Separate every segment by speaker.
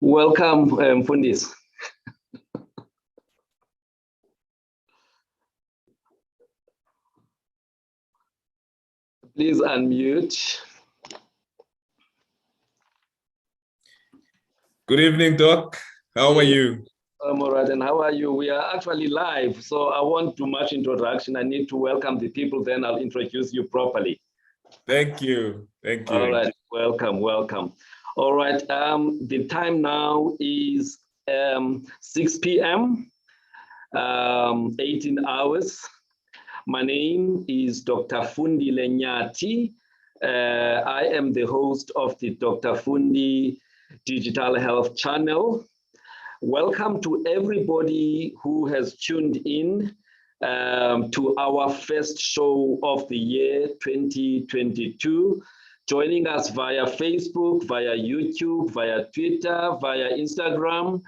Speaker 1: Welcome, Fundis. Please unmute.
Speaker 2: Good evening, Doc. How are you?
Speaker 1: I'm all right, and how are you? We are actually live, so I won't do much introduction. I need to welcome the people, then I'll introduce you properly.
Speaker 2: Thank you. Thank you.
Speaker 1: All right, welcome, welcome. All right, the time now is 6 p.m., 18 hours. My name is Dr. Fundi Lenyati. I am the host of the Dr. Fundi Digital Health Channel. Welcome to everybody who has tuned in to our first show of the year 2022, joining us via Facebook, via YouTube, via Twitter, via Instagram.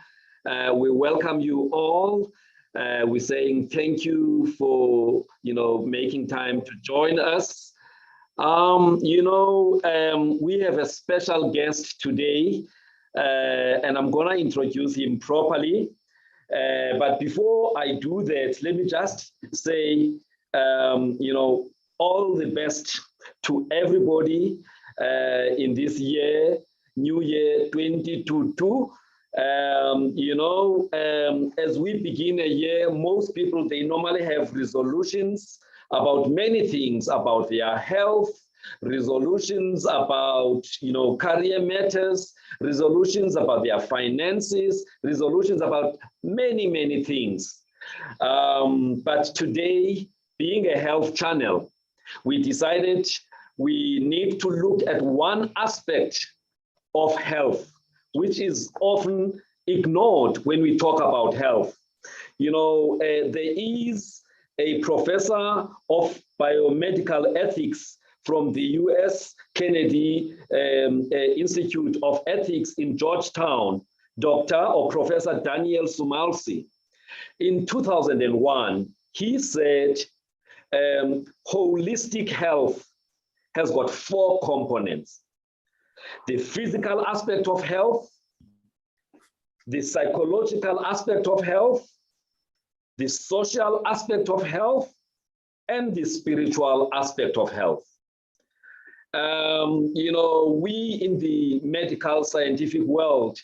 Speaker 1: We welcome you all. We're saying thank you for making time to join us. We have a special guest today. And I'm gonna introduce him properly. But before I do that, let me just say, all the best to everybody in this year, New Year 2022. As we begin a year, most people, they normally have resolutions about many things, about their health, resolutions about career matters, resolutions about their finances, resolutions about many things. But today, being a health channel, we decided we need to look at one aspect of health, which is often ignored when we talk about health. There is a professor of biomedical ethics from the US Kennedy Institute of Ethics in Georgetown, Dr. or Professor Daniel Sumalsi. In 2001, he said holistic health has got 4 components: the physical aspect of health, the psychological aspect of health, the social aspect of health, and the spiritual aspect of health. We in the medical scientific world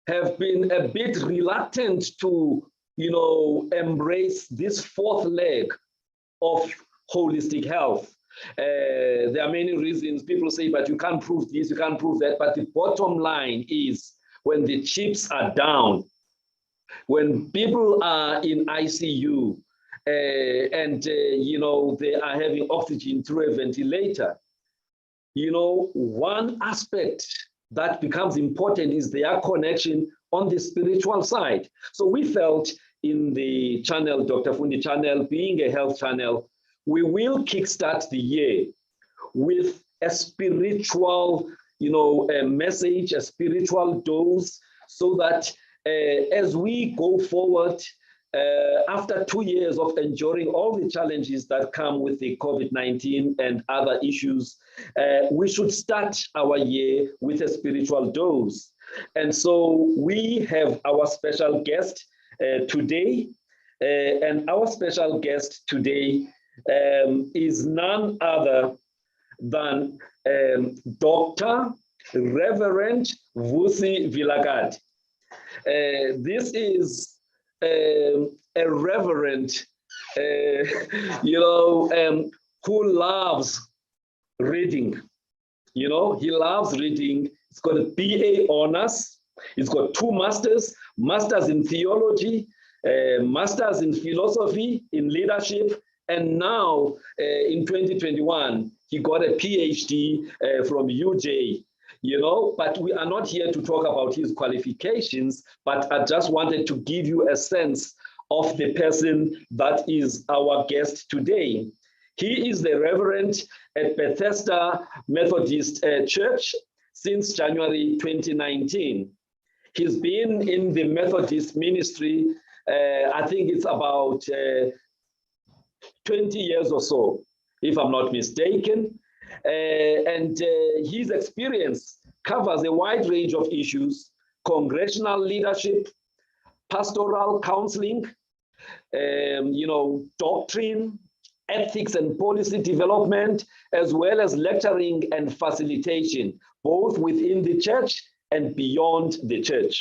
Speaker 1: have been a bit reluctant to, embrace this 4th leg of holistic health. There are many reasons. People say, but you can't prove this, you can't prove that. But the bottom line is, when the chips are down, when people are in ICU, and they are having oxygen through a ventilator, one aspect that becomes important is their connection on the spiritual side. So we felt in the channel, Dr. Fundi channel, being a health channel, we will kickstart the year with a spiritual, a message, a spiritual dose, so that as we go forward, after 2 years of enduring all the challenges that come with the COVID-19 and other issues, we should start our year with a spiritual dose. And so we have our special guest today, and our special guest today is none other than Dr. Reverend Vusi Vilakati. This is a reverend, who loves reading. He loves reading. He's got a BA honors. He's got 2 masters in theology, masters in philosophy, in leadership, and now in 2021, he got a PhD from UJ. But we are not here to talk about his qualifications, but I just wanted to give you a sense of the person that is our guest today. He is the Reverend at Bethesda Methodist Church since January 2019. He's been in the Methodist ministry, I think it's about 20 years or so, if I'm not mistaken. And his experience covers a wide range of issues: congressional leadership, pastoral counseling, doctrine, ethics and policy development, as well as lecturing and facilitation, both within the church and beyond the church.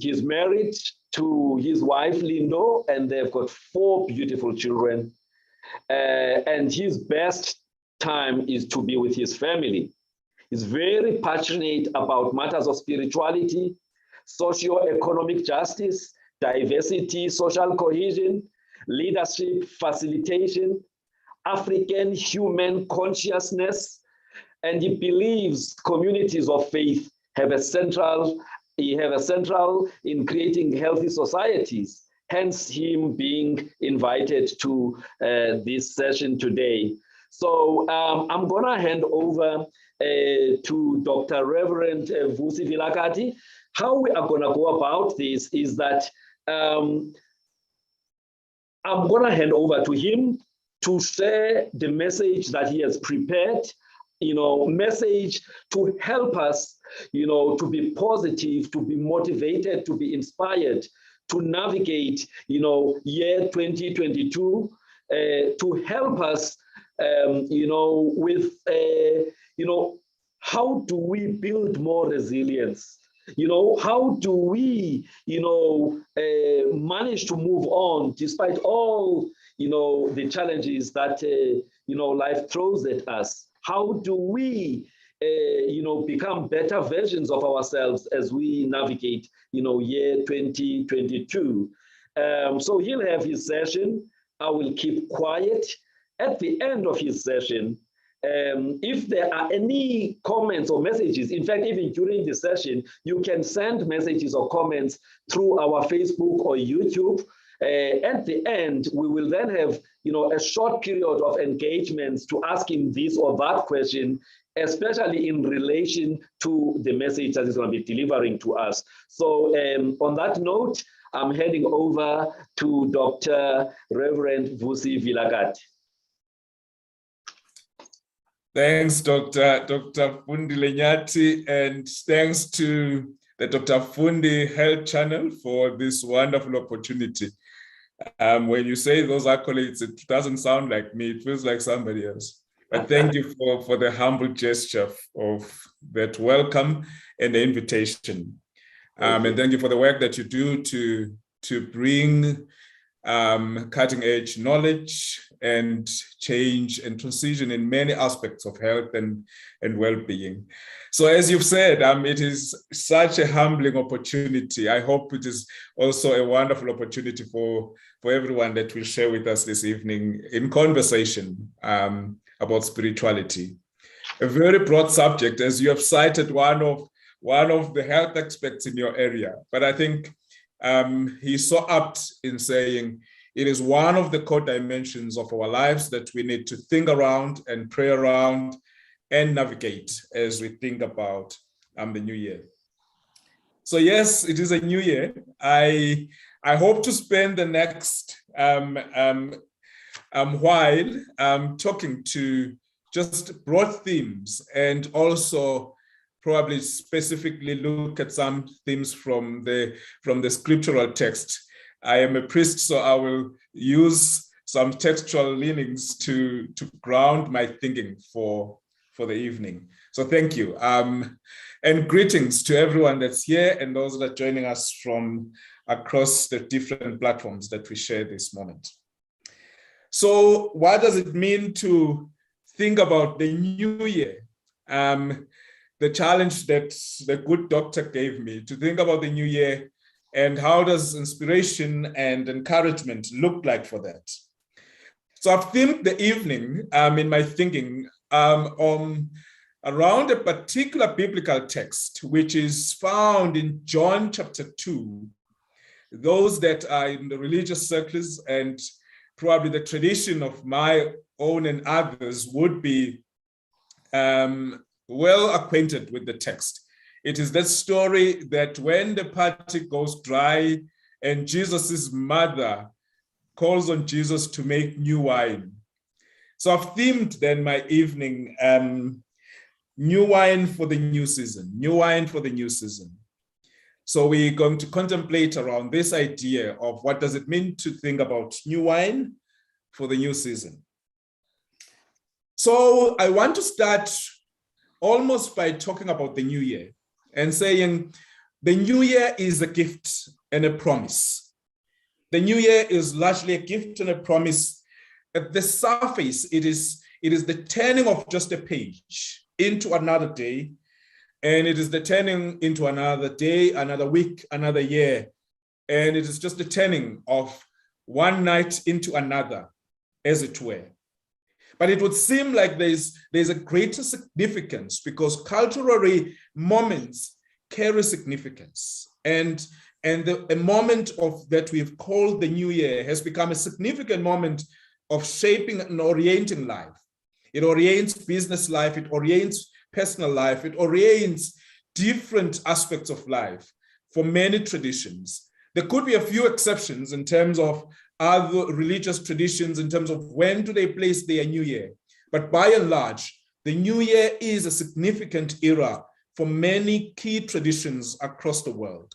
Speaker 1: He's married to his wife, Lindo, and they've got 4 beautiful children. And his best time is to be with his family. He's very passionate about matters of spirituality, socio-economic justice, diversity, social cohesion, leadership, facilitation, African human consciousness, and he believes communities of faith have a central in creating healthy societies, hence him being invited to this session today. So I'm gonna hand over to Dr. Reverend Vusi Vilakati. How we are gonna go about this is that I'm gonna hand over to him to share the message that he has prepared, message to help us, to be positive, to be motivated, to be inspired, to navigate, year 2022, to help us, with, how do we build more resilience? How do we, manage to move on despite all, the challenges that, life throws at us? How do we, become better versions of ourselves as we navigate, year 2022? So he'll have his session. I will keep quiet. At the end of his session, if there are any comments or messages, in fact, even during the session, you can send messages or comments through our Facebook or YouTube. At the end, we will then have, a short period of engagements to ask him this or that question, especially in relation to the message that he's going to be delivering to us. So on that note, I'm heading over to Dr. Reverend Vusi Vilakati.
Speaker 2: Thanks, Dr. Fundi Lenyati, and thanks to the Dr. Fundi Health Channel for this wonderful opportunity. When you say those accolades, it doesn't sound like me, it feels like somebody else. But thank you for the humble gesture of that welcome and the invitation. And thank you for the work that you do to bring cutting edge knowledge and change and transition in many aspects of health and well-being. So as you've said, it is such a humbling opportunity. I hope it is also a wonderful opportunity for everyone that will share with us this evening in conversation about spirituality. A very broad subject, as you have cited one of the health experts in your area, but I think he's so apt in saying it is one of the core dimensions of our lives that we need to think around and pray around and navigate as we think about the new year. So yes, it is a new year. I hope to spend the next while talking to just broad themes and also probably specifically look at some themes from the scriptural text. I am a priest, so I will use some textual leanings to ground my thinking for the evening. So thank you. And greetings to everyone that's here and those that are joining us from across the different platforms that we share this moment. So what does it mean to think about the new year? The challenge that the good doctor gave me to think about the new year and how does inspiration and encouragement look like for that. So I've themed the evening in my thinking around a particular biblical text, which is found in John chapter 2. Those that are in the religious circles and probably the tradition of my own and others would be well acquainted with the text. It is that story that when the party goes dry and Jesus's mother calls on Jesus to make new wine. So I've themed then my evening new wine for the new season, new wine for the new season. So we're going to contemplate around this idea of what does it mean to think about new wine for the new season. So I want to start almost by talking about the new year and saying the new year is a gift and a promise. The new year is largely a gift and a promise. At the surface, it is the turning of just a page into another day, and it is the turning into another day, another week, another year, and it is just the turning of one night into another, as it were. But it would seem like there's a greater significance because culturally moments carry significance. And a moment of that we've called the new year has become a significant moment of shaping and orienting life. It orients business life, it orients personal life, it orients different aspects of life for many traditions. There could be a few exceptions in terms of other religious traditions, in terms of when do they place their new year. But by and large, the new year is a significant era for many key traditions across the world.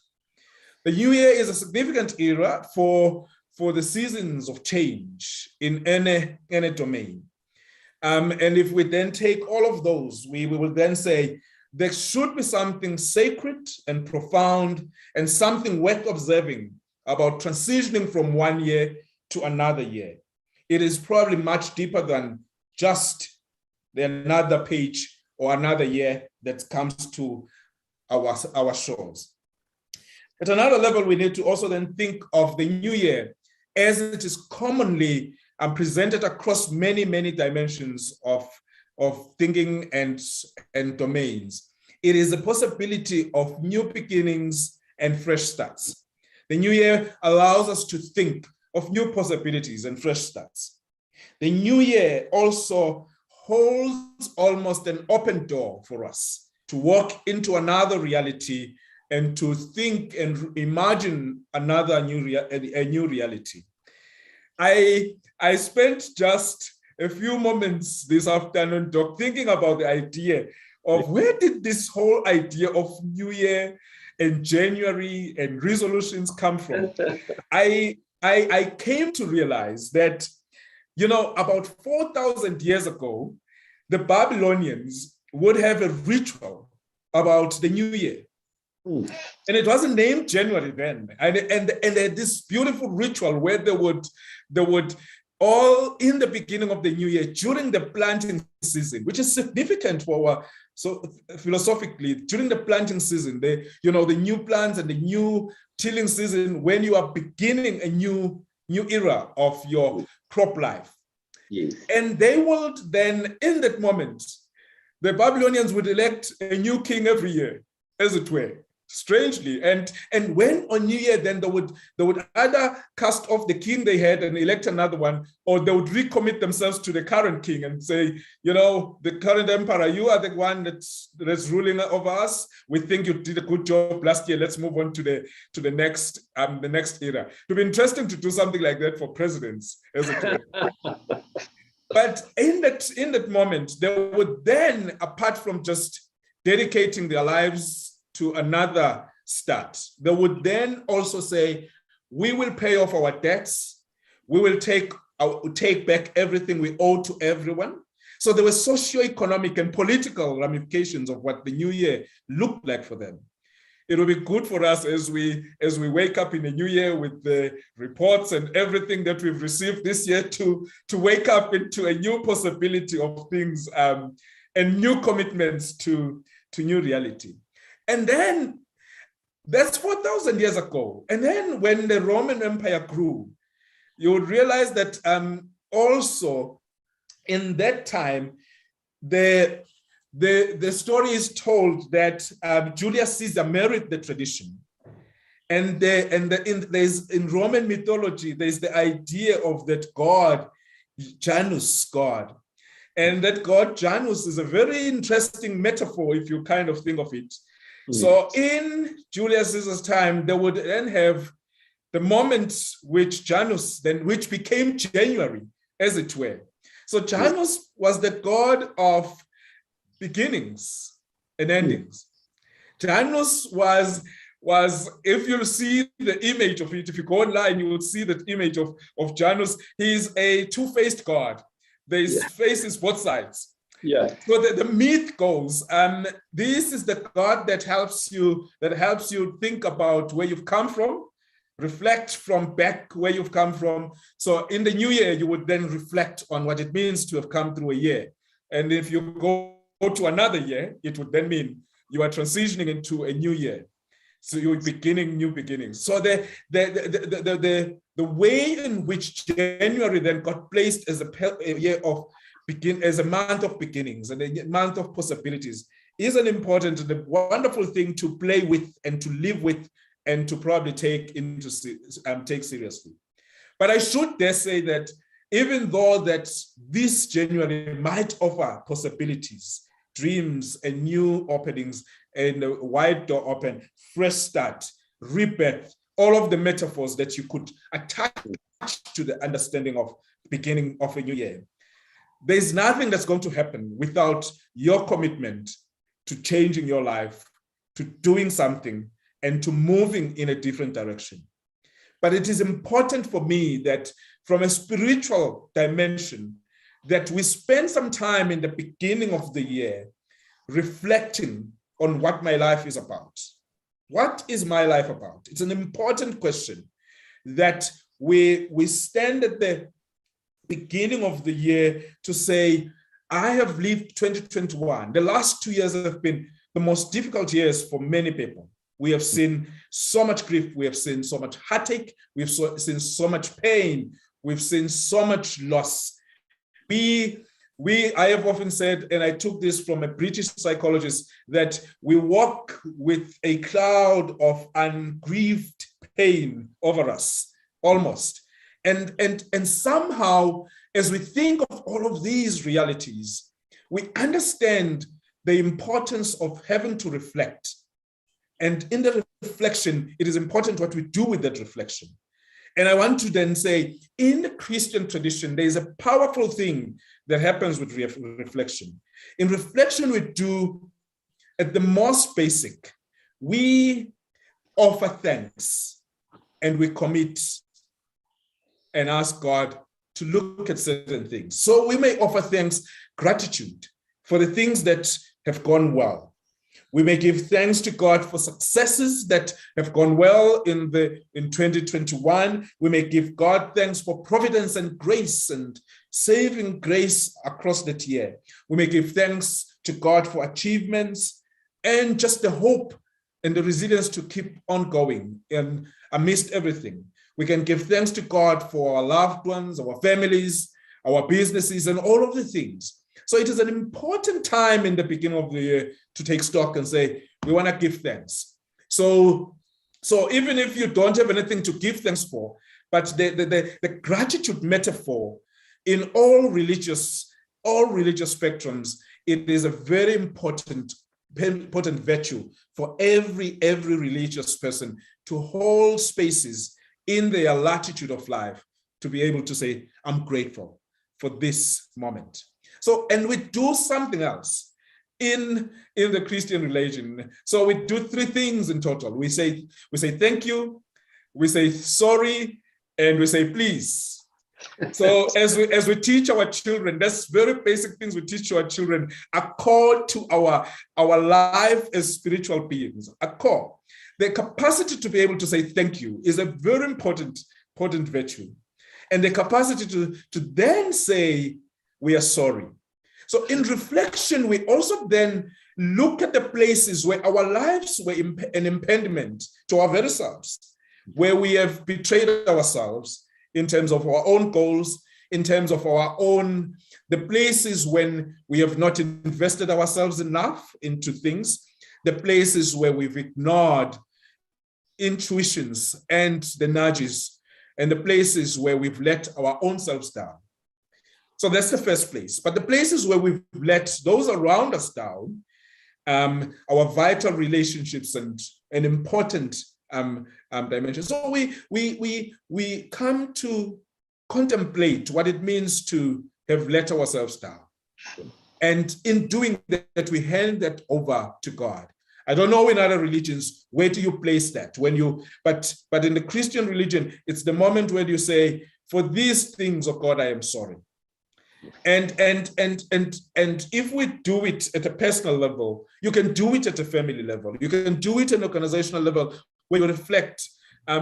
Speaker 2: The new year is a significant era for the seasons of change in any domain. And if we then take all of those, we will then say there should be something sacred and profound and something worth observing about transitioning from one year to another year. It is probably much deeper than just another page or another year that comes to our shores. At another level, we need to also then think of the new year as it is commonly presented across many, many dimensions of thinking and domains. It is a possibility of new beginnings and fresh starts. The new year allows us to think of new possibilities and fresh starts. The new year also holds almost an open door for us to walk into another reality and to think and imagine a new reality. I spent just a few moments this afternoon, Doc, thinking about the idea of where did this whole idea of New Year and January and resolutions come from. I came to realize that, about 4,000 years ago, the Babylonians would have a ritual about the New Year. And it wasn't named January then. And they had this beautiful ritual where they would all in the beginning of the new year, during the planting season, which is significant for so philosophically, during the planting season, the new plants and the new tilling season, when you are beginning a new era of your crop life.
Speaker 1: Yes. And
Speaker 2: they would then, in that moment, the Babylonians would elect a new king every year, as it were. Strangely, and when on New Year, then they would either cast off the king they had and elect another one, or they would recommit themselves to the current king and say, the current emperor, you are the one that's ruling over us. We think you did a good job last year. Let's move on to the next era. It would be interesting to do something like that for presidents, as it were. But in that moment, they would then, apart from just dedicating their lives to another start, they would then also say, we will pay off our debts. We will take back everything we owe to everyone. So there were socio-economic and political ramifications of what the new year looked like for them. It will be good for us as we wake up in the new year with the reports and everything that we've received this year to wake up into a new possibility of things and new commitments to new reality. And then that's 4,000 years ago. And then when the Roman Empire grew, you would realize that also in that time, the story is told that Julius Caesar married the tradition. And in Roman mythology, there's the idea of that god, Janus god. And that god Janus is a very interesting metaphor if you kind of think of it. So in Julius Caesar's time, they would then have the moment which became January, as it were. So Janus was the god of beginnings and endings. Janus was, if you see the image of it, if you go online, you will see that image of Janus. He's a two-faced god. There's faces both sides.
Speaker 1: Yeah.
Speaker 2: So the myth goes, this is the God that helps you think about where you've come from, reflect from back where you've come from. So in the new year, you would then reflect on what it means to have come through a year. And if you go to another year, it would then mean you are transitioning into a new year. So you're beginning new beginnings. So the way in which January then got placed as a year of as a month of beginnings and a month of possibilities is an important and a wonderful thing to play with and to live with and to probably take seriously. But I should dare say that even though that this January might offer possibilities, dreams and new openings and a wide door open, fresh start, rebirth, all of the metaphors that you could attach to the understanding of beginning of a new year. There's nothing that's going to happen without your commitment to changing your life, to doing something, and to moving in a different direction. But it is important for me that from a spiritual dimension, that we spend some time in the beginning of the year reflecting on what my life is about. What is my life about? It's an important question that we stand at the beginning of the year to say, I have lived 2021. The last 2 years have been the most difficult years for many people. We have seen so much grief. We have seen so much heartache. We've seen so much pain. We've seen so much loss. I have often said, and I took this from a British psychologist, that we walk with a cloud of ungrieved pain over us, almost. And somehow, as we think of all of these realities, we understand the importance of having to reflect. And in the reflection, it is important what we do with that reflection. And I want to then say, in the Christian tradition, there is a powerful thing that happens with reflection. In reflection, we do, at the most basic, we offer thanks and we commit and ask God to look at certain things. So we may offer thanks, gratitude for the things that have gone well. We may give thanks to God for successes that have gone well in 2021. We may give God thanks for providence and grace and saving grace across that year. We may give thanks to God for achievements and just the hope and the resilience to keep on going and amidst everything. We can give thanks to God for our loved ones, our families, our businesses, and all of the things. So it is an important time in the beginning of the year to take stock and say, we want to give thanks. So even if you don't have anything to give thanks for, but the gratitude metaphor in all religious spectrums, it is a very important virtue for every religious person to hold spaces in their latitude of life to be able to say, I'm grateful for this moment. So, and we do something else in the Christian religion. So we do three things in total. We say thank you, we say sorry, and we say please. So as we teach our children, that's very basic things we teach our children, a call to our life as spiritual beings, a call. The capacity to be able to say thank you is a very important virtue. And the capacity to then say, we are sorry. So in reflection, we also then look at the places where our lives were an impediment to our very selves, where we have betrayed ourselves in terms of our own goals, in terms of the places when we have not invested ourselves enough into things, the places where we've ignored intuitions and the nudges, and the places where we've let our own selves down. So that's the first place. But the places where we've let those around us down, our vital relationships and an important dimension. So we come to contemplate what it means to have let ourselves down. And in doing that, we hand that over to God. I don't know in other religions, where do you place that? But in the Christian religion, it's the moment where you say, for these things, oh God, I am sorry. And if we do it at a personal level, you can do it at a family level. You can do it at an organizational level where you reflect.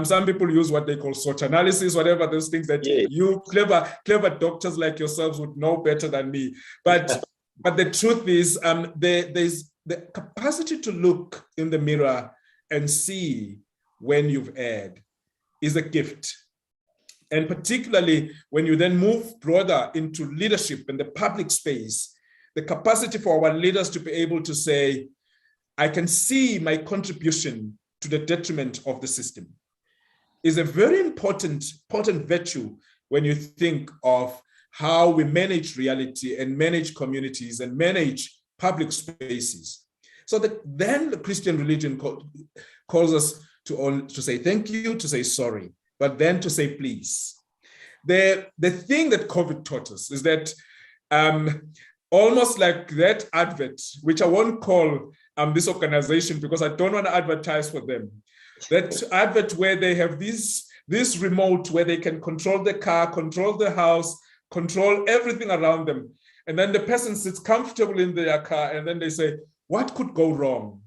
Speaker 2: Some people use what they call SWOT analysis, whatever those things that you clever doctors like yourselves would know better than me. But the truth is, there's the capacity to look in the mirror and see when you've erred is a gift. And particularly when you then move broader into leadership in the public space, the capacity for our leaders to be able to say, I can see my contribution to the detriment of the system, is a very important virtue when you think of how we manage reality and manage communities and manage public spaces. So then the Christian religion calls us to say thank you, to say sorry, but then to say please. The thing that COVID taught us is that almost like that advert, which I won't call this organization because I don't want to advertise for them, that advert where they have this remote where they can control the car, control the house, control everything around them. And then the person sits comfortable in their car and then they say, what could go wrong?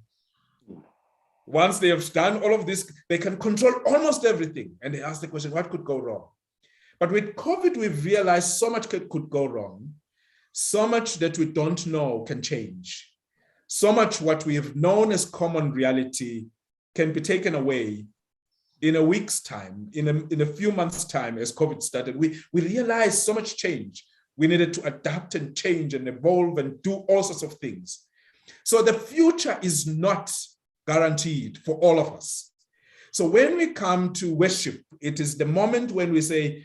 Speaker 2: Once they have done all of this, they can control almost everything. And they ask the question, what could go wrong? But with COVID, we've realized so much could go wrong. So much that we don't know can change. So much what we have known as common reality can be taken away in a week's time, in a few months' time as COVID started. We realized so much change. We needed to adapt and change and evolve and do all sorts of things. So the future is not guaranteed for all of us. So when we come to worship, it is the moment when we say,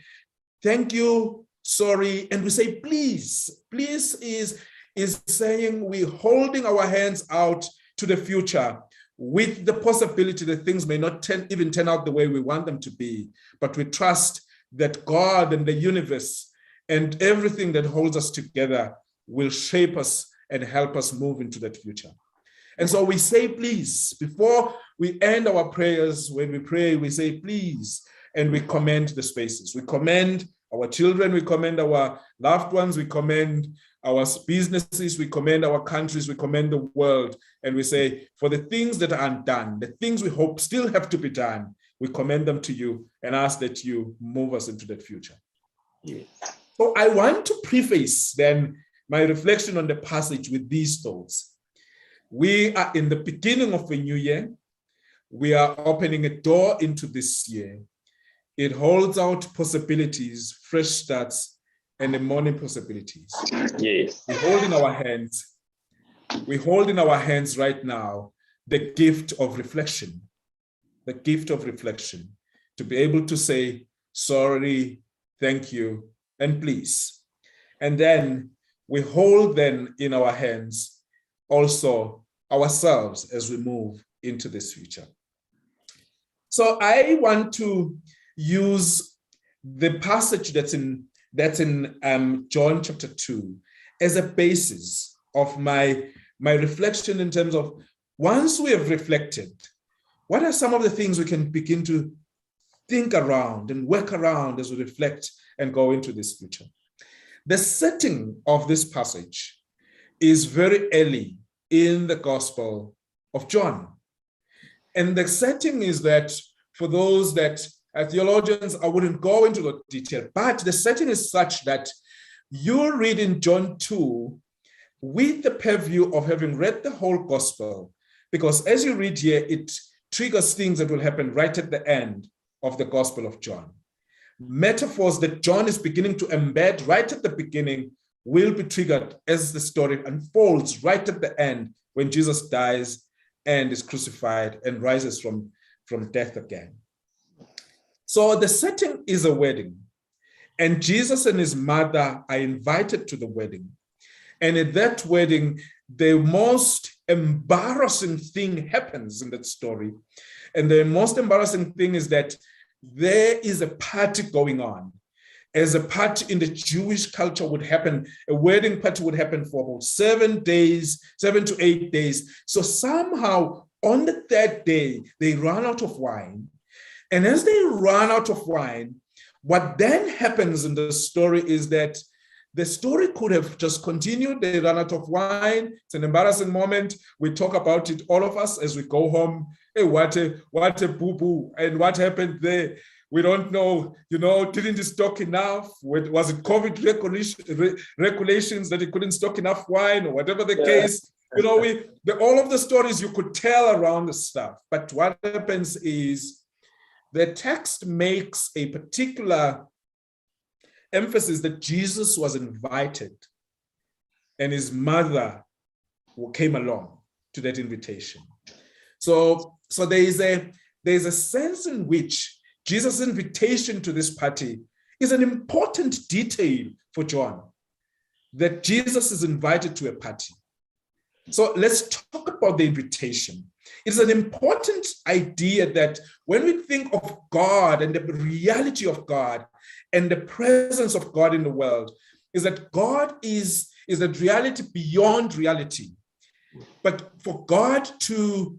Speaker 2: thank you, sorry, and we say, please. Please is saying we're holding our hands out to the future with the possibility that things may not even turn out the way we want them to be, but we trust that God and the universe and everything that holds us together will shape us and help us move into that future. And so we say, please, before we end our prayers, when we pray, we say, please, and we commend the spaces. We commend our children, we commend our loved ones, we commend our businesses, we commend our countries, we commend the world. And we say, for the things that are undone, the things we hope still have to be done, we commend them to you and ask that you move us into that future.
Speaker 1: Yes.
Speaker 2: So I want to preface then my reflection on the passage with these thoughts. We are in the beginning of a new year. We are opening a door into this year. It holds out possibilities, fresh starts, and the morning possibilities.
Speaker 1: Yes.
Speaker 2: We hold in our hands right now the gift of reflection, to be able to say, sorry, thank you, and please. And then we hold then in our hands also ourselves as we move into this future. So I want to use the passage that's in John chapter 2 as a basis of my reflection in terms of, once we have reflected, what are some of the things we can begin to think around and work around as we reflect and go into this future? The setting of this passage is very early in the Gospel of John. And the setting is that, for those that are theologians, I wouldn't go into the detail, but the setting is such that you read in John 2 with the purview of having read the whole Gospel, because as you read here, it triggers things that will happen right at the end of the Gospel of John. Metaphors that John is beginning to embed right at the beginning will be triggered as the story unfolds right at the end, when Jesus dies and is crucified and rises from death again. So the setting is a wedding, and Jesus and his mother are invited to the wedding. And at that wedding, the most embarrassing thing happens in that story. And the most embarrassing thing is that there is a party going on. as a party in the Jewish culture would happen, a wedding party would happen for about 7 days, 7 to 8 days. So somehow on the third day, they run out of wine. And as they run out of wine, what then happens in the story is that the story could have just continued. They run out of wine. It's an embarrassing moment. We talk about it, all of us, as we go home. Hey, what a boo-boo. And what happened there? We don't know, didn't he stock enough? Was it COVID regulations that he couldn't stock enough wine, or whatever the case? All of the stories you could tell around the stuff. But what happens is the text makes a particular emphasis that Jesus was invited and his mother came along to that invitation. So there's a sense in which Jesus' invitation to this party is an important detail for John, that Jesus is invited to a party. So let's talk about the invitation. It's an important idea that when we think of God and the reality of God and the presence of God in the world, is that God is a reality beyond reality. But for God to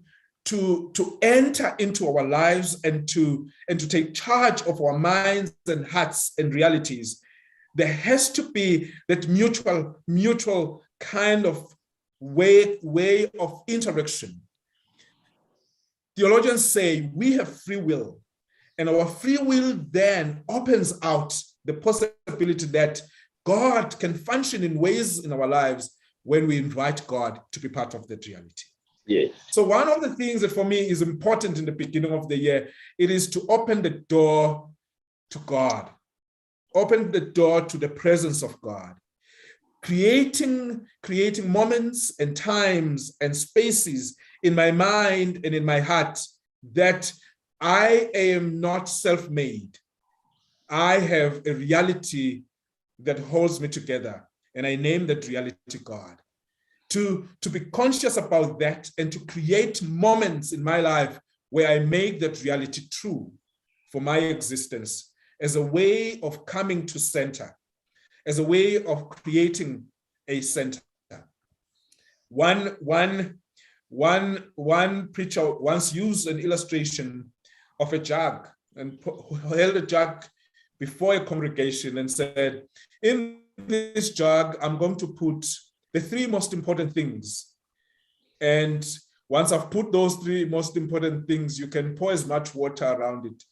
Speaker 2: enter into our lives and to take charge of our minds and hearts and realities, there has to be that mutual kind of way of interaction. Theologians say we have free will, and our free will then opens out the possibility that God can function in ways in our lives when we invite God to be part of that reality.
Speaker 1: Yes.
Speaker 2: So one of the things that for me is important in the beginning of the year, it is to open the door to God, open the door to the presence of God, creating moments and times and spaces in my mind and in my heart that I am not self-made. I have a reality that holds me together, and I name that reality God. To be conscious about that and to create moments in my life where I make that reality true for my existence as a way of coming to center, as a way of creating a center. One preacher once used an illustration of a jug and held a jug before a congregation and said, in this jug, I'm going to put the 3 most important things. And once I've put those 3 most important things, you can pour as much water around it,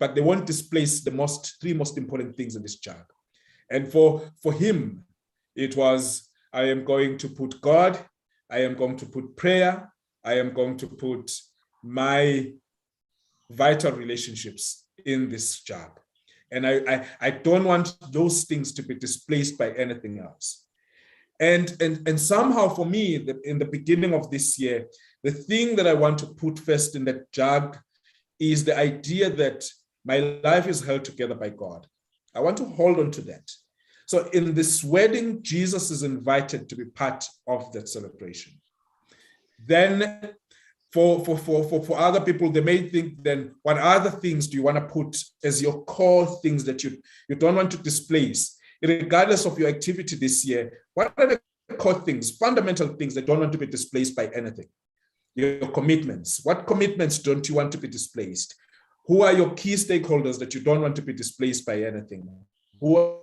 Speaker 2: but they won't displace the 3 most important things in this jug. And for him, it was, I am going to put God, I am going to put prayer, I am going to put my vital relationships in this jug. And I don't want those things to be displaced by anything else. And somehow for me, in the beginning of this year, the thing that I want to put first in that jug is the idea that my life is held together by God. I want to hold on to that. So in this wedding, Jesus is invited to be part of that celebration. Then for other people, they may think, then what other things do you want to put as your core things that you don't want to displace? Regardless of your activity this year, what are the core things, fundamental things that don't want to be displaced by anything? Your commitments. What commitments don't you want to be displaced? Who are your key stakeholders that you don't want to be displaced by anything? Who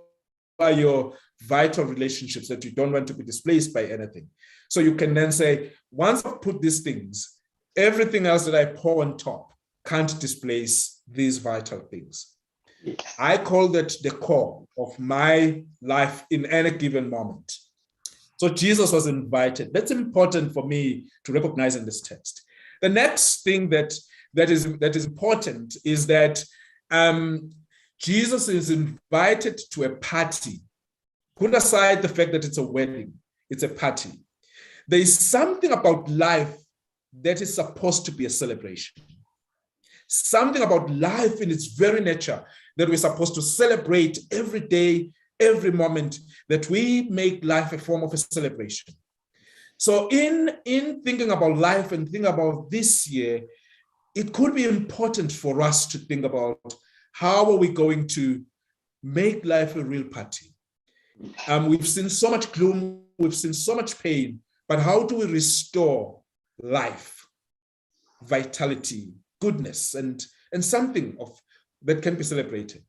Speaker 2: are your vital relationships that you don't want to be displaced by anything? So you can then say, once I've put these things, everything else that I pour on top can't displace these vital things. I call that the core of my life in any given moment. So Jesus was invited. That's important for me to recognize in this text. The next thing that is important is that Jesus is invited to a party. Put aside the fact that it's a wedding, it's a party. There is something about life that is supposed to be a celebration. Something about life in its very nature that we're supposed to celebrate every day, every moment, that we make life a form of a celebration. So in thinking about life and thinking about this year, it could be important for us to think about how are we going to make life a real party. We've seen so much gloom, we've seen so much pain, but how do we restore life, vitality, goodness, and something that can be celebrated?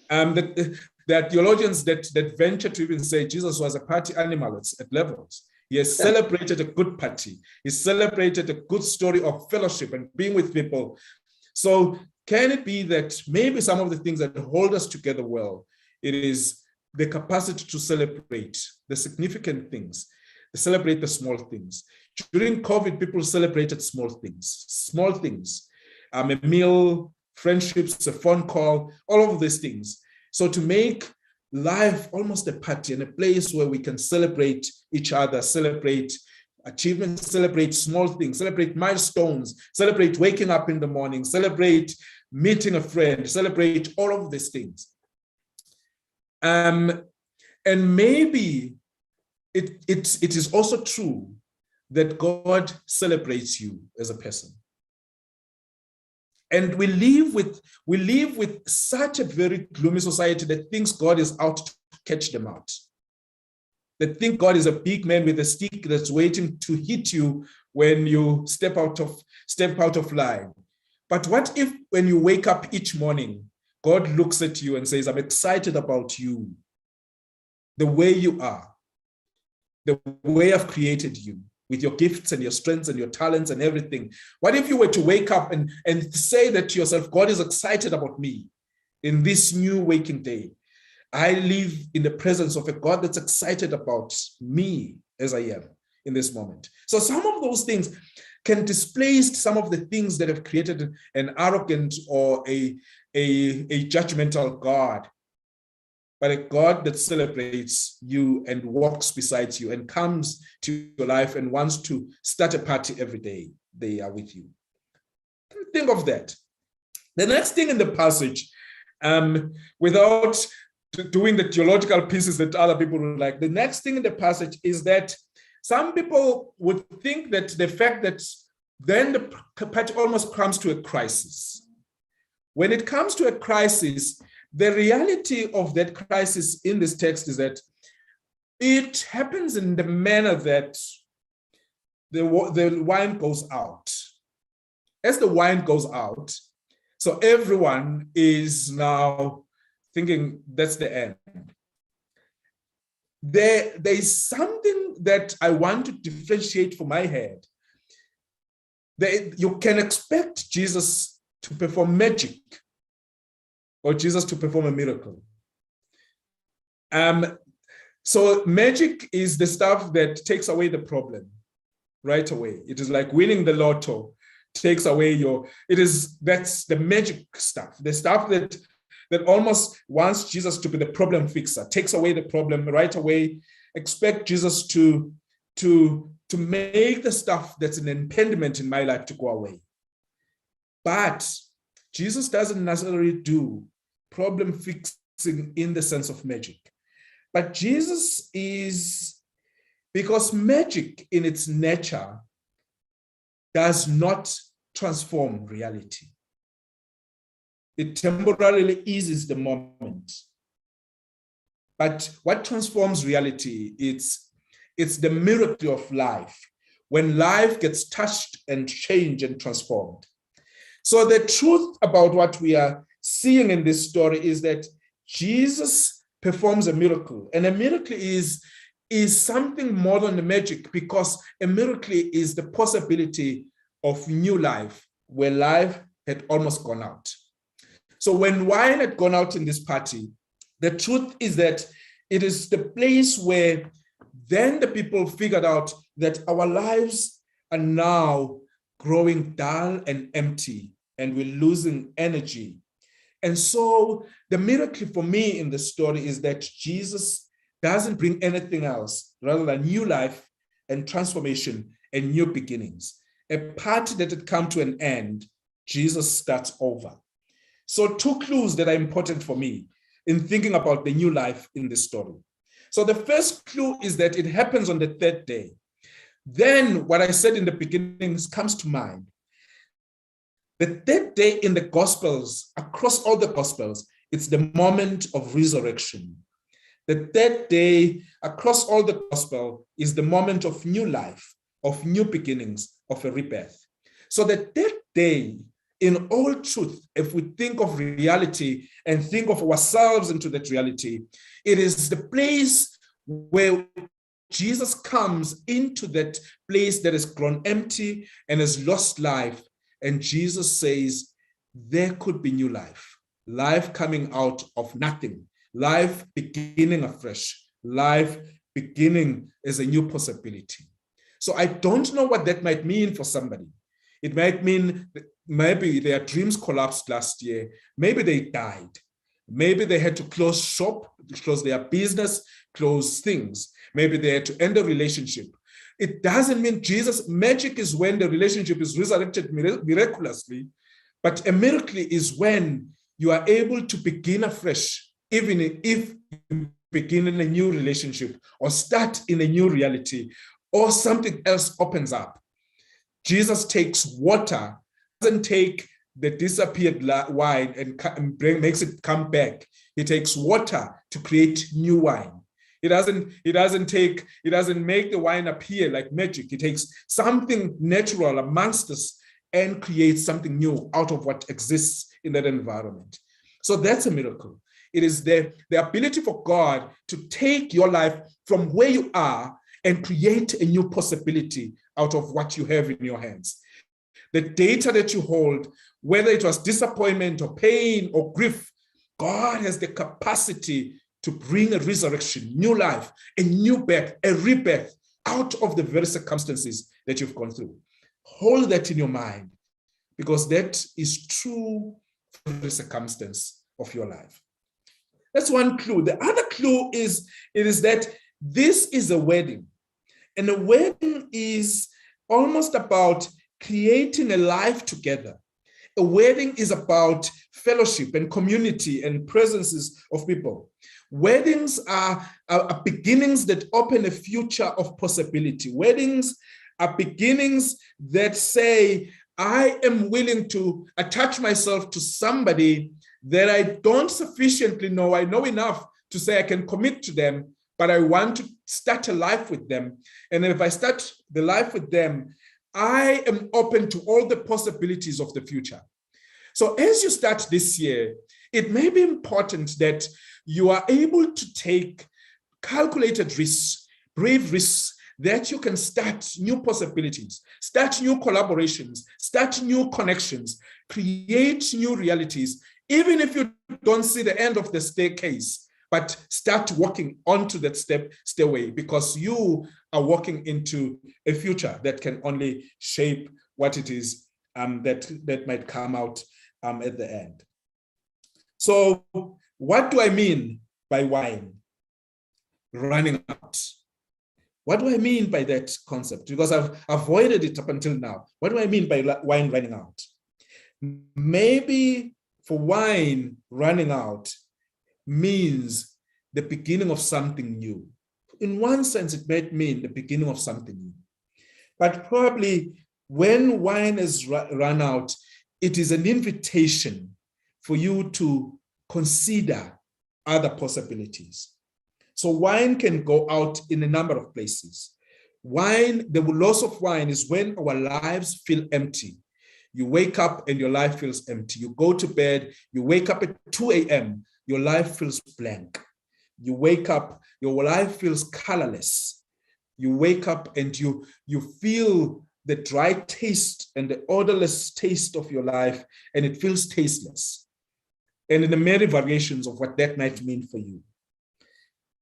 Speaker 2: There are theologians that venture to even say Jesus was a party animal at levels. He has celebrated a good party. He celebrated a good story of fellowship and being with people. So can it be that maybe some of the things that hold us together well, it is the capacity to celebrate the significant things, to celebrate the small things. During COVID, people celebrated small things, a meal, friendships, a phone call, all of these things. So to make life almost a party and a place where we can celebrate each other, celebrate achievements, celebrate small things, celebrate milestones, celebrate waking up in the morning, celebrate meeting a friend, celebrate all of these things. And maybe it is also true that God celebrates you as a person. And we live with such a very gloomy society that thinks God is out to catch them out. They think God is a big man with a stick that's waiting to hit you when you step out of line. But what if when you wake up each morning, God looks at you and says, I'm excited about you, the way you are, the way I've created you, with your gifts and your strengths and your talents and everything. What if you were to wake up and say that to yourself, God is excited about me in this new waking day. I live in the presence of a God that's excited about me as I am in this moment. So some of those things can displace some of the things that have created an arrogant or a judgmental God, but a God that celebrates you and walks beside you and comes to your life and wants to start a party every day they are with you. Think of that. The next thing in the passage, without doing the theological pieces that other people would like, the next thing in the passage is that some people would think that the fact that then the party almost comes to a crisis. When it comes to a crisis, the reality of that crisis in this text is that it happens in the manner that the wine goes out. As the wine goes out, so everyone is now thinking that's the end. There is something that I want to differentiate for my head. You can expect Jesus to perform magic or Jesus to perform a miracle. So magic is the stuff that takes away the problem right away. It is like winning the lotto, takes away that's the magic stuff, the stuff that almost wants Jesus to be the problem fixer, takes away the problem right away. Expect Jesus to make the stuff that's an impediment in my life to go away. But Jesus doesn't necessarily do problem fixing in the sense of magic. But Jesus is, because magic in its nature does not transform reality. It temporarily eases the moment. But what transforms reality, it's the miracle of life, when life gets touched and changed and transformed. So the truth about what we are seeing in this story is that Jesus performs a miracle, and a miracle is something more than a magic, because a miracle is the possibility of new life where life had almost gone out. So when wine had gone out in this party, the truth is that it is the place where then the people figured out that our lives are now growing dull and empty, and we're losing energy. And so the miracle for me in the story is that Jesus doesn't bring anything else rather than new life and transformation and new beginnings. A party that had come to an end, Jesus starts over. So two clues that are important for me in thinking about the new life in this story. So the first clue is that it happens on the third day. Then what I said in the beginning comes to mind. The third day in the Gospels, across all the Gospels, It's the moment of resurrection. The third day across all the gospel is the moment of new life, of new beginnings, of a rebirth. So the third day, in all truth, if we think of reality and think of ourselves into that reality, it is the place where Jesus comes into that place that has grown empty and has lost life. And Jesus says, there could be new life, life coming out of nothing, life beginning afresh, life beginning as a new possibility. So I don't know what that might mean for somebody. It might mean maybe their dreams collapsed last year. Maybe they died. Maybe they had to close shop, close their business, close things. Maybe they had to end a relationship. It doesn't mean Jesus. Magic is when the relationship is resurrected miraculously. But a miracle is when you are able to begin afresh, even if you begin in a new relationship or start in a new reality or something else opens up. Jesus takes water, doesn't take the disappeared wine and makes it come back. He takes water to create new wine. He doesn't make the wine appear like magic. He takes something natural amongst us and creates something new out of what exists in that environment. So that's a miracle. It is the ability for God to take your life from where you are and create a new possibility out of what you have in your hands. The data that you hold, whether it was disappointment or pain or grief, God has the capacity to bring a resurrection, new life, a new birth, a rebirth out of the very circumstances that you've gone through. Hold that in your mind, because that is true for the circumstance of your life. That's one clue. The other clue is that this is a wedding. And a wedding is almost about creating a life together. A wedding is about fellowship and community and presences of people. Weddings are beginnings that open a future of possibility. Weddings are beginnings that say, I am willing to attach myself to somebody that I don't sufficiently know. I know enough to say I can commit to them, but I want to start a life with them. And if I start the life with them, I am open to all the possibilities of the future. So as you start this year, it may be important that you are able to take calculated risks, brave risks, that you can start new possibilities, start new collaborations, start new connections, create new realities, even if you don't see the end of the staircase, but start walking onto that stairway, because you are walking into a future that can only shape what it is that might come out at the end. So what do I mean by wine running out? What do I mean by that concept? Because I've avoided it up until now. What do I mean by wine running out? Maybe for wine running out means the beginning of something new. In one sense, it might mean the beginning of something new. But probably when wine has run out, it is an invitation for you to consider other possibilities. So wine can go out in a number of places. The loss of wine is when our lives feel empty. You wake up and your life feels empty. You go to bed, you wake up at 2 a.m., your life feels blank. You wake up, your life feels colorless. You wake up and you feel the dry taste and the odorless taste of your life, and it feels tasteless. And in the many variations of what that might mean for you.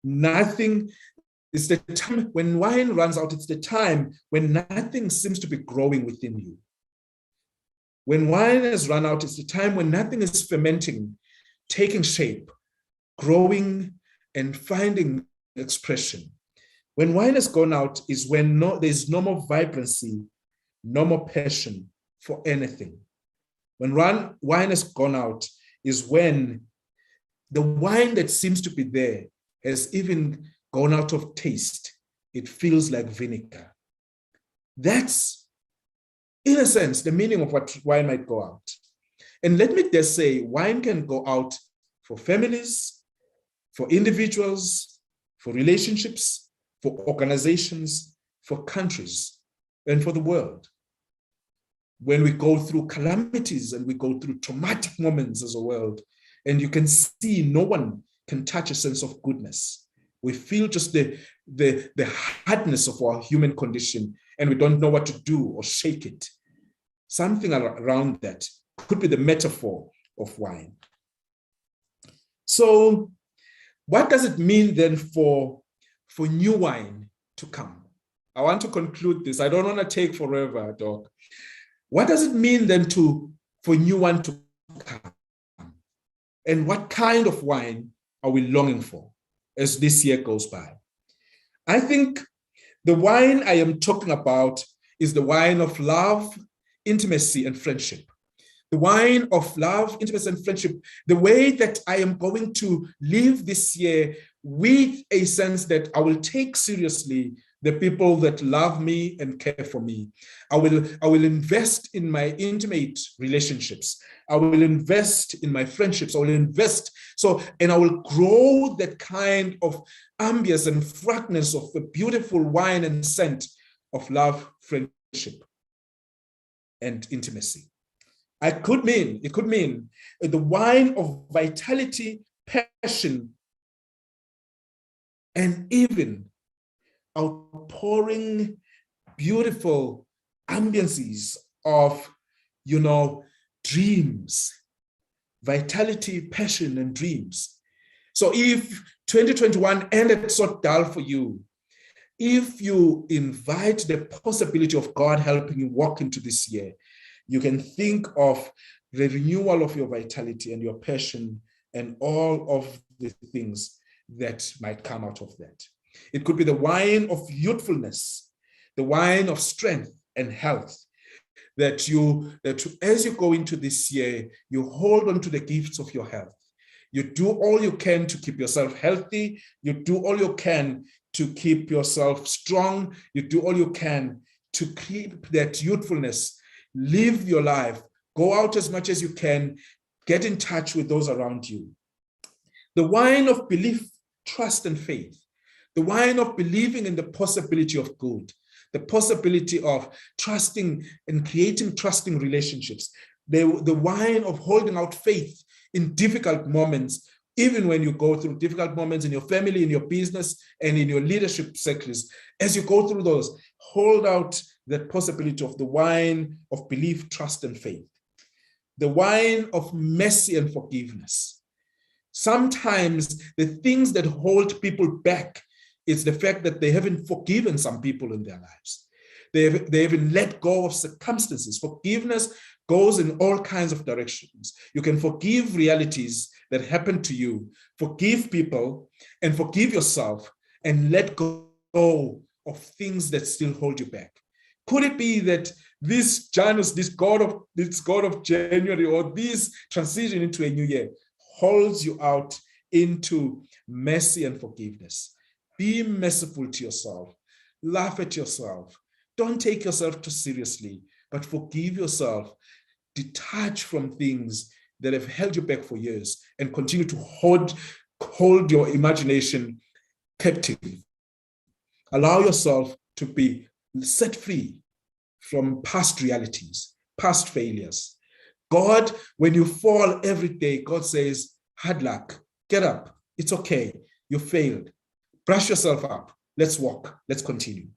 Speaker 2: Nothing is the time when wine runs out. It's the time when nothing seems to be growing within you. When wine has run out, it's the time when nothing is fermenting, taking shape, growing, and finding expression. When wine has gone out is when there's no more vibrancy, no more passion for anything. When wine has gone out is when the wine that seems to be there has even gone out of taste. It feels like vinegar. That's, in a sense, the meaning of what wine might go out. And let me just say, wine can go out for families, for individuals, for relationships, for organizations, for countries, and for the world. When we go through calamities and we go through traumatic moments as a world, and you can see no one can touch a sense of goodness. We feel just the hardness of our human condition, and we don't know what to do or shake it. Something around that could be the metaphor of wine. So what does it mean then for new wine to come? I want to conclude this. I don't want to take forever, Doc. What does it mean then for new wine to come? And what kind of wine are we longing for as this year goes by? I think the wine I am talking about is the wine of love, intimacy, and friendship. The wine of love, intimacy, and friendship, the way that I am going to live this year with a sense that I will take seriously the people that love me and care for me. I will invest in my intimate relationships. I will invest in my friendships. I will invest, and I will grow that kind of ambience and fragrance of the beautiful wine and scent of love, friendship, and intimacy. It could mean the wine of vitality, passion, and even outpouring beautiful ambiances of, dreams, vitality, passion, and dreams. So if 2021 ended so dull for you, if you invite the possibility of God helping you walk into this year, you can think of the renewal of your vitality and your passion and all of the things that might come out of that. It could be the wine of youthfulness, the wine of strength and health, that as you go into this year, you hold on to the gifts of your health. You do all you can to keep yourself healthy. You do all you can to keep yourself strong. You do all you can to keep that youthfulness. Live your life. Go out as much as you can. Get in touch with those around you. The wine of belief, trust, and faith. The wine of believing in the possibility of good. The possibility of trusting and creating trusting relationships. The wine of holding out faith in difficult moments, even when you go through difficult moments in your family, in your business, and in your leadership circles. As you go through those, hold out that possibility of the wine of belief, trust, and faith. The wine of mercy and forgiveness. Sometimes the things that hold people back is the fact that they haven't forgiven some people in their lives. They haven't let go of circumstances. Forgiveness goes in all kinds of directions. You can forgive realities that happen to you, forgive people, and forgive yourself, and let go of things that still hold you back. Could it be that this Janus, this God of January, or this transition into a new year holds you out into mercy and forgiveness? Be merciful to yourself. Laugh at yourself. Don't take yourself too seriously, but forgive yourself. Detach from things that have held you back for years and continue to hold your imagination captive. Allow yourself to be set free from past realities, past failures. God, when you fall every day, God says, hard luck, get up. It's okay. You failed. Brush yourself up. Let's walk. Let's continue.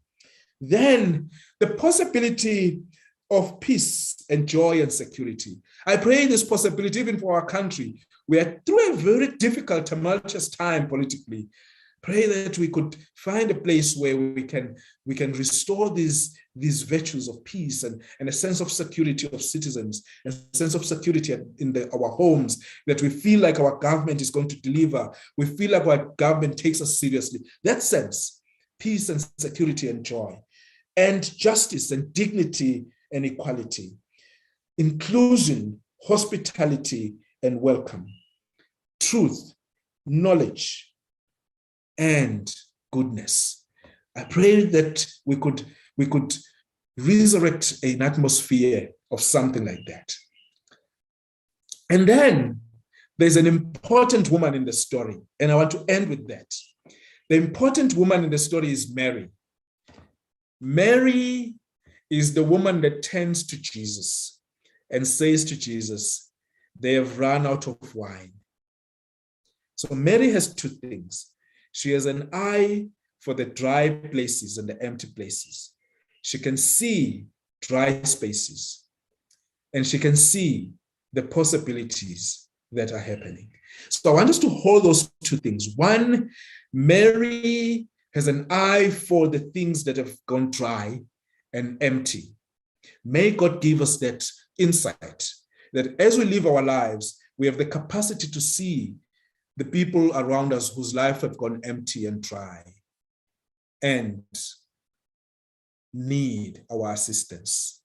Speaker 2: Then the possibility of peace and joy and security. I pray this possibility even for our country. We are through a very difficult, tumultuous time politically. Pray that we could find a place where we can restore these virtues of peace and a sense of security of citizens, a sense of security in our homes, that we feel like our government is going to deliver. We feel like our government takes us seriously. That sense, peace and security and joy, and justice and dignity and equality, inclusion, hospitality and welcome, truth, knowledge, and goodness. I pray that we could resurrect an atmosphere of something like that. And then there's an important woman in the story, and I want to end with that. The important woman in the story is Mary. Mary is the woman that turns to Jesus and says to Jesus, they have run out of wine. So Mary has two things. She has an eye for the dry places and the empty places. She can see dry spaces, and she can see the possibilities that are happening. So I want us to hold those two things. One, Mary has an eye for the things that have gone dry and empty. May God give us that insight, that as we live our lives, we have the capacity to see the people around us whose lives have gone empty and dry and need our assistance.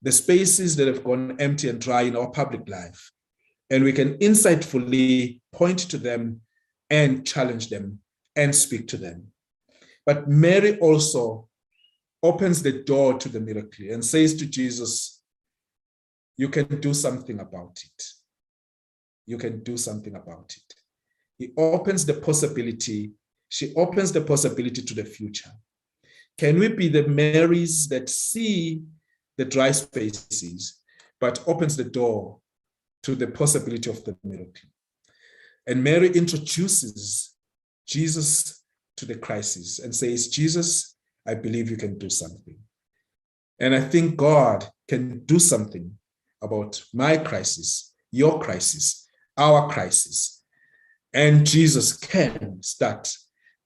Speaker 2: The spaces that have gone empty and dry in our public life, and we can insightfully point to them and challenge them and speak to them. But Mary also opens the door to the miracle and says to Jesus, you can do something about it. You can do something about it. He opens the possibility. She opens the possibility to the future. Can we be the Marys that see the dry spaces, but opens the door to the possibility of the miracle? And Mary introduces Jesus to the crisis and says, Jesus, I believe you can do something. And I think God can do something about my crisis, your crisis, our crisis. And Jesus can start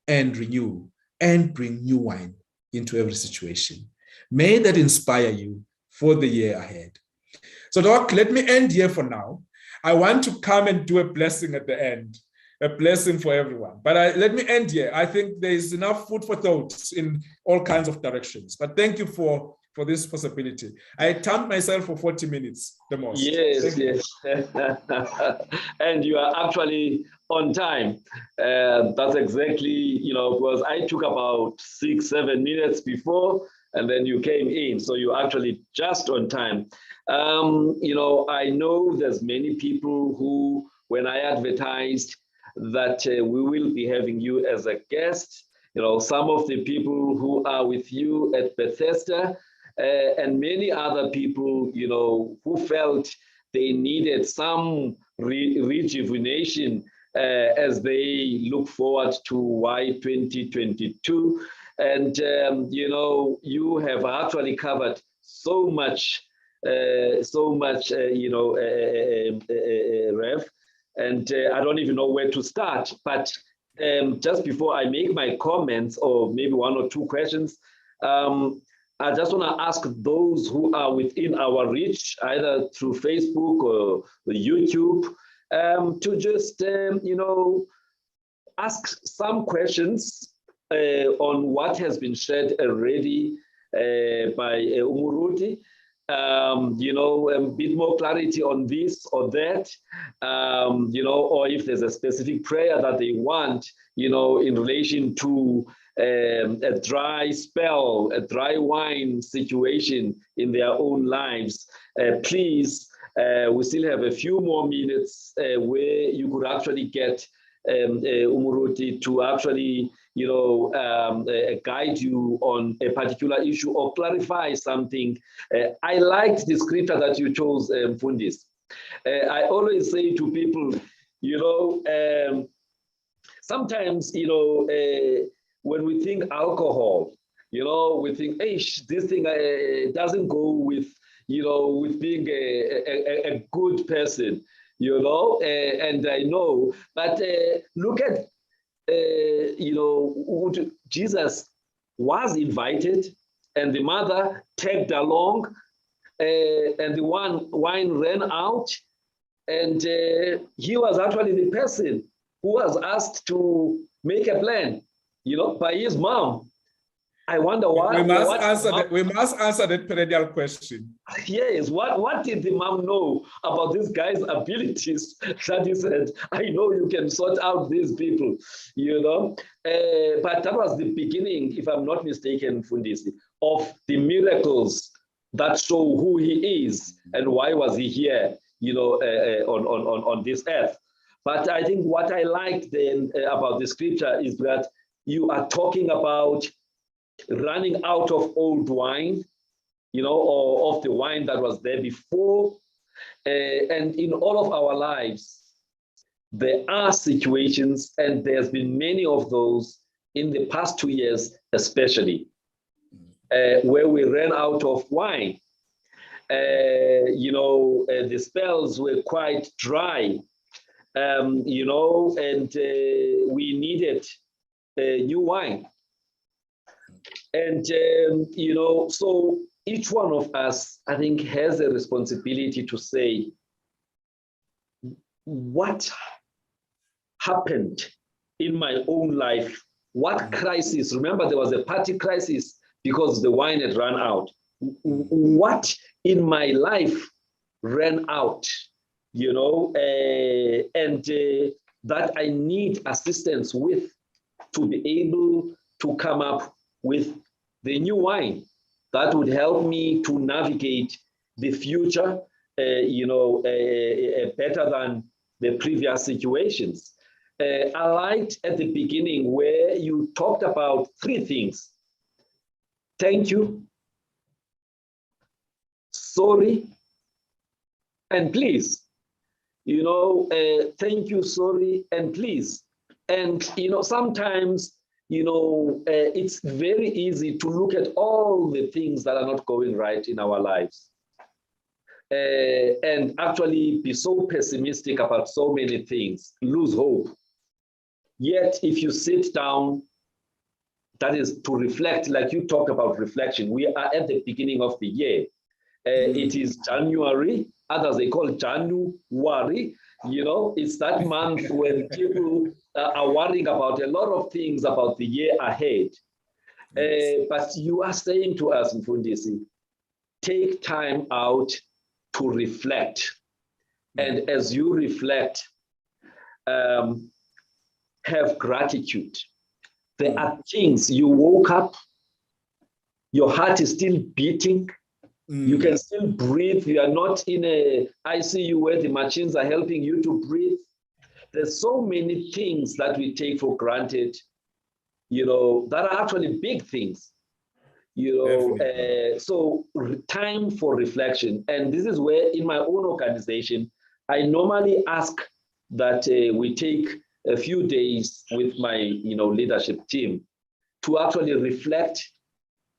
Speaker 2: and renew and bring new wine into every situation. May that inspire you for the year ahead. So Doc, let me end here for now. I want to come and do a blessing at the end, a blessing for everyone. But let me end here. I think there is enough food for thought in all kinds of directions. But thank you for this possibility. I timed myself for 40 minutes, the most.
Speaker 1: Yes, yes. And you are actually on time. That's exactly, because I took about 6-7 minutes before, and then you came in. So you're actually just on time. I know there's many people who, when I advertised that we will be having you as a guest, some of the people who are with you at Bethesda, and many other people, who felt they needed some rejuvenation as they look forward to Y2022. And, you have actually covered so much, Rev. And I don't even know where to start. But just before I make my comments, or maybe one or two questions, I just want to ask those who are within our reach, either through Facebook or YouTube, to just, ask some questions on what has been shared already by Umuruti. A bit more clarity on this or that, or if there's a specific prayer that they want, in relation to a dry spell, a dry wine situation in their own lives. Please, we still have a few more minutes where you could actually get Umuruti to actually, guide you on a particular issue or clarify something. I liked the scripture that you chose, Fundis. I always say to people, sometimes, when we think alcohol, we think, hey, this thing doesn't go with, with being a good person, and I know, but look at, Jesus was invited and the mother tagged along, and the wine ran out, and he was actually the person who was asked to make a plan, by his mom. I wonder why.
Speaker 2: We must answer that perennial question.
Speaker 1: Yes, what did the mom know about this guy's abilities that he said, I know you can sort out these people, But that was the beginning, if I'm not mistaken, Fundisi, of the miracles that show who he is and why was he here on this earth. But I think what I liked then about the scripture is that you are talking about running out of old wine, or of the wine that was there before. And in all of our lives, there are situations, and there's been many of those in the past 2 years, especially, where we ran out of wine. The spells were quite dry, and we needed new wine. And, so each one of us, I think, has a responsibility to say, what happened in my own life? What crisis? Remember, there was a party crisis because the wine had run out. What in my life ran out, and that I need assistance with to be able to come up with the new wine that would help me to navigate the future, better than the previous situations. I liked at the beginning where you talked about 3 things: thank you, sorry, and please. Thank you, sorry, and please. And sometimes it's very easy to look at all the things that are not going right in our lives, and actually be so pessimistic about so many things, lose hope. Yet, if you sit down, that is to reflect, like you talked about reflection. We are at the beginning of the year. It is January, others they call January. It's that month when people are worrying about a lot of things about the year ahead. But you are saying to us, Mfundisi, take time out to reflect. And as you reflect, have gratitude. There are things, you woke up, your heart is still beating, you can still breathe, you are not in a ICU where the machines are helping you to breathe. There's so many things that we take for granted, that are actually big things. So time for reflection. And this is where in my own organization, I normally ask that we take a few days with my leadership team to actually reflect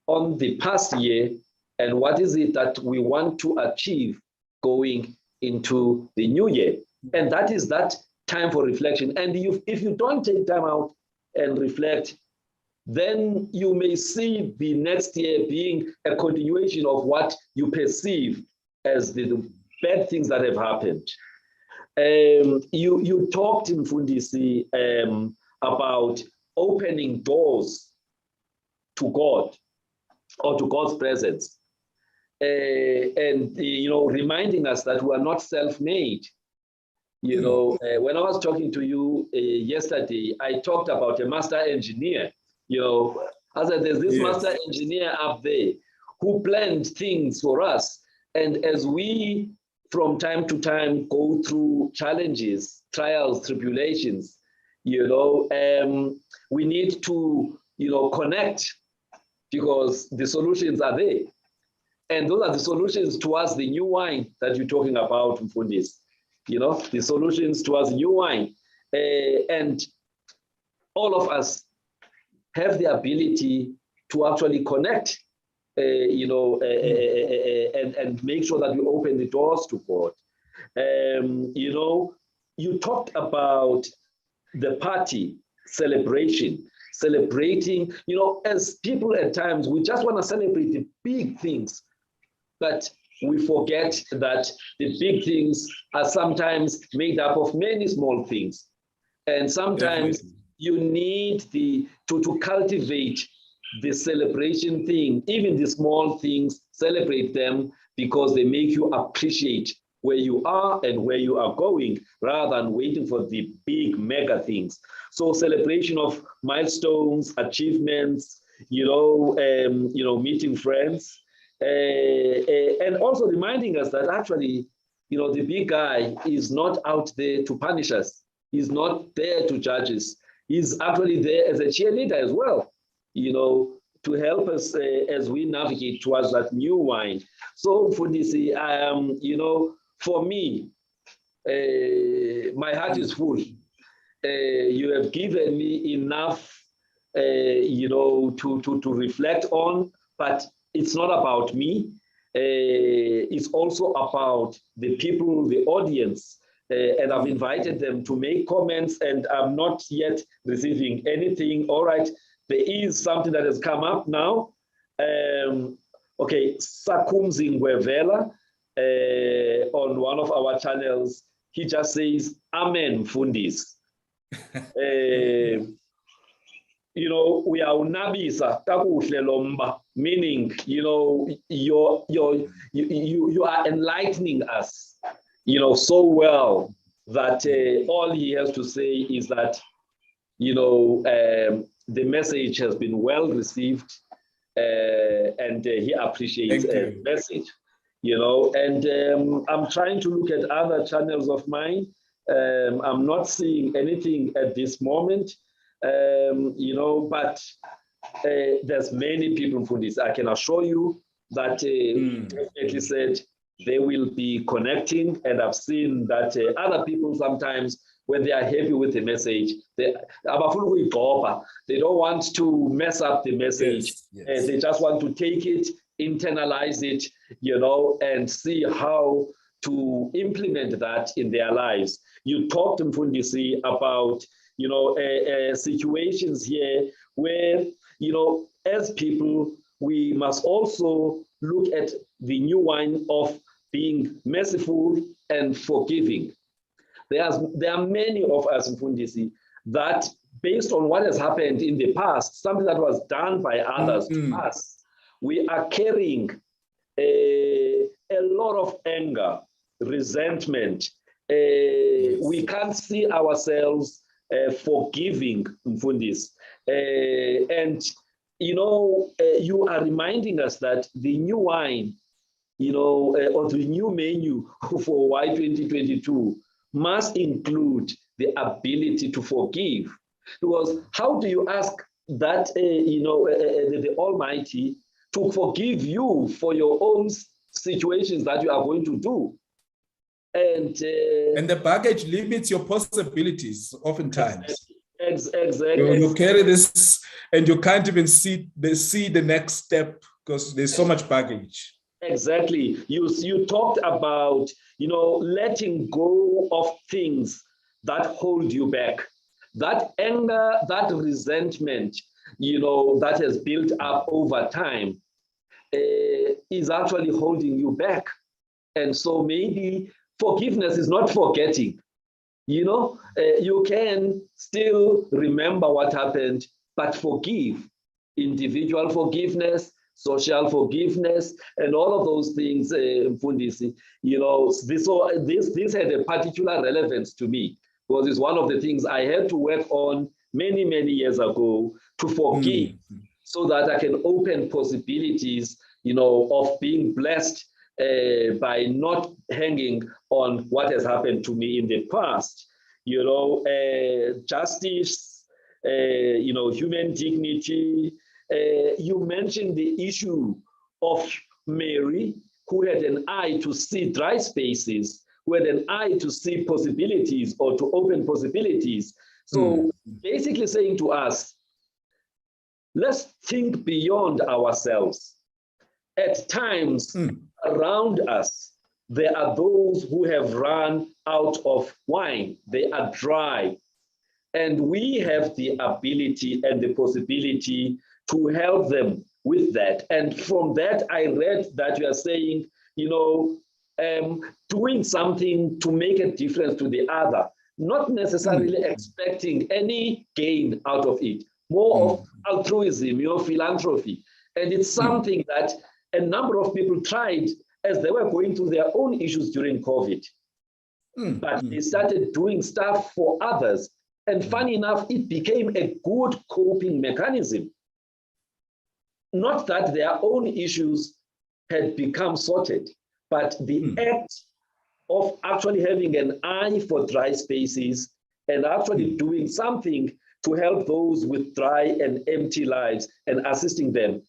Speaker 1: on the past year and what is it that we want to achieve going into the new year. And that is that time for reflection. And if you don't take time out and reflect, then you may see the next year being a continuation of what you perceive as the bad things that have happened. You talked in Fundisi about opening doors to God or to God's presence, and reminding us that we are not self-made. When I was talking to you yesterday, I talked about a master engineer. I said, there's this master engineer up there who planned things for us, and as we from time to time go through challenges, trials, tribulations, we need to connect, because the solutions are there. And those are the solutions towards the new wine that you're talking about, Mfundis. The solutions towards new wine. And all of us have the ability to actually connect, and make sure that we open the doors to God. You talked about the party celebration, celebrating, as people at times, we just want to celebrate the big things, but we forget that the big things are sometimes made up of many small things. And sometimes you need to cultivate the celebration thing, even the small things, celebrate them, because they make you appreciate where you are and where you are going, rather than waiting for the big mega things. So celebration of milestones, achievements, meeting friends, and also reminding us that actually the big guy is not out there to punish us. He's not there to judge us. He's actually there as a cheerleader as well, to help us as we navigate towards that new wine. So Fundisi, for me, my heart is full. You have given me enough, to reflect on, but it's not about me. It's also about the people, the audience, and I've invited them to make comments, and I'm not yet receiving anything. All right, there is something that has come up now. Okay, Sakumzi Ngwevela on one of our channels, he just says, Amen, Fundis. We are unabisa kakuhle lomba, meaning you are enlightening us so well that all he has to say is that the message has been well received, and he appreciates the message, and I'm trying to look at other channels of mine. I'm not seeing anything at this moment. But there's many people for this. I can assure you that definitely said they will be connecting, and I've seen that other people sometimes, when they are happy with the message, they don't want to mess up the message. Yes. They just want to take it, internalize it, and see how to implement that in their lives. You talked, Mfundisi, about situations here where, as people, we must also look at the new wine of being merciful and forgiving. There are many of us in Fundisi that, based on what has happened in the past, something that was done by others to us, we are carrying a lot of anger, resentment. We can't see ourselves forgiving, Mfundis. And, you are reminding us that the new wine, or the new menu for Y2022 must include the ability to forgive. Because how do you ask that, the Almighty to forgive you for your own situations that you are going to do? And
Speaker 2: the baggage limits your possibilities oftentimes.
Speaker 1: Exactly.
Speaker 2: You carry this and you can't even see the next step because there's so much baggage.
Speaker 1: Exactly. You talked about, letting go of things that hold you back. That anger, that resentment, that has built up over time is actually holding you back. And so maybe forgiveness is not forgetting. You can still remember what happened, but forgive. Individual forgiveness, social forgiveness, and all of those things, Fundisi, this had a particular relevance to me, because it's one of the things I had to work on many, many years ago, to forgive, so that I can open possibilities, of being blessed by not hanging on what has happened to me in the past. Justice, human dignity. You mentioned the issue of Mary, who had an eye to see dry spaces, who had an eye to see possibilities or to open possibilities. So basically saying to us, let's think beyond ourselves. At times around us, there are those who have run out of wine. They are dry. And we have the ability and the possibility to help them with that. And from that, I read that you are saying, doing something to make a difference to the other, not necessarily expecting any gain out of it, more of altruism, philanthropy. And it's something that a number of people tried as they were going through their own issues during COVID. But they started doing stuff for others. And funny enough, it became a good coping mechanism. Not that their own issues had become sorted, but the act of actually having an eye for dry spaces and actually doing something to help those with dry and empty lives and assisting them.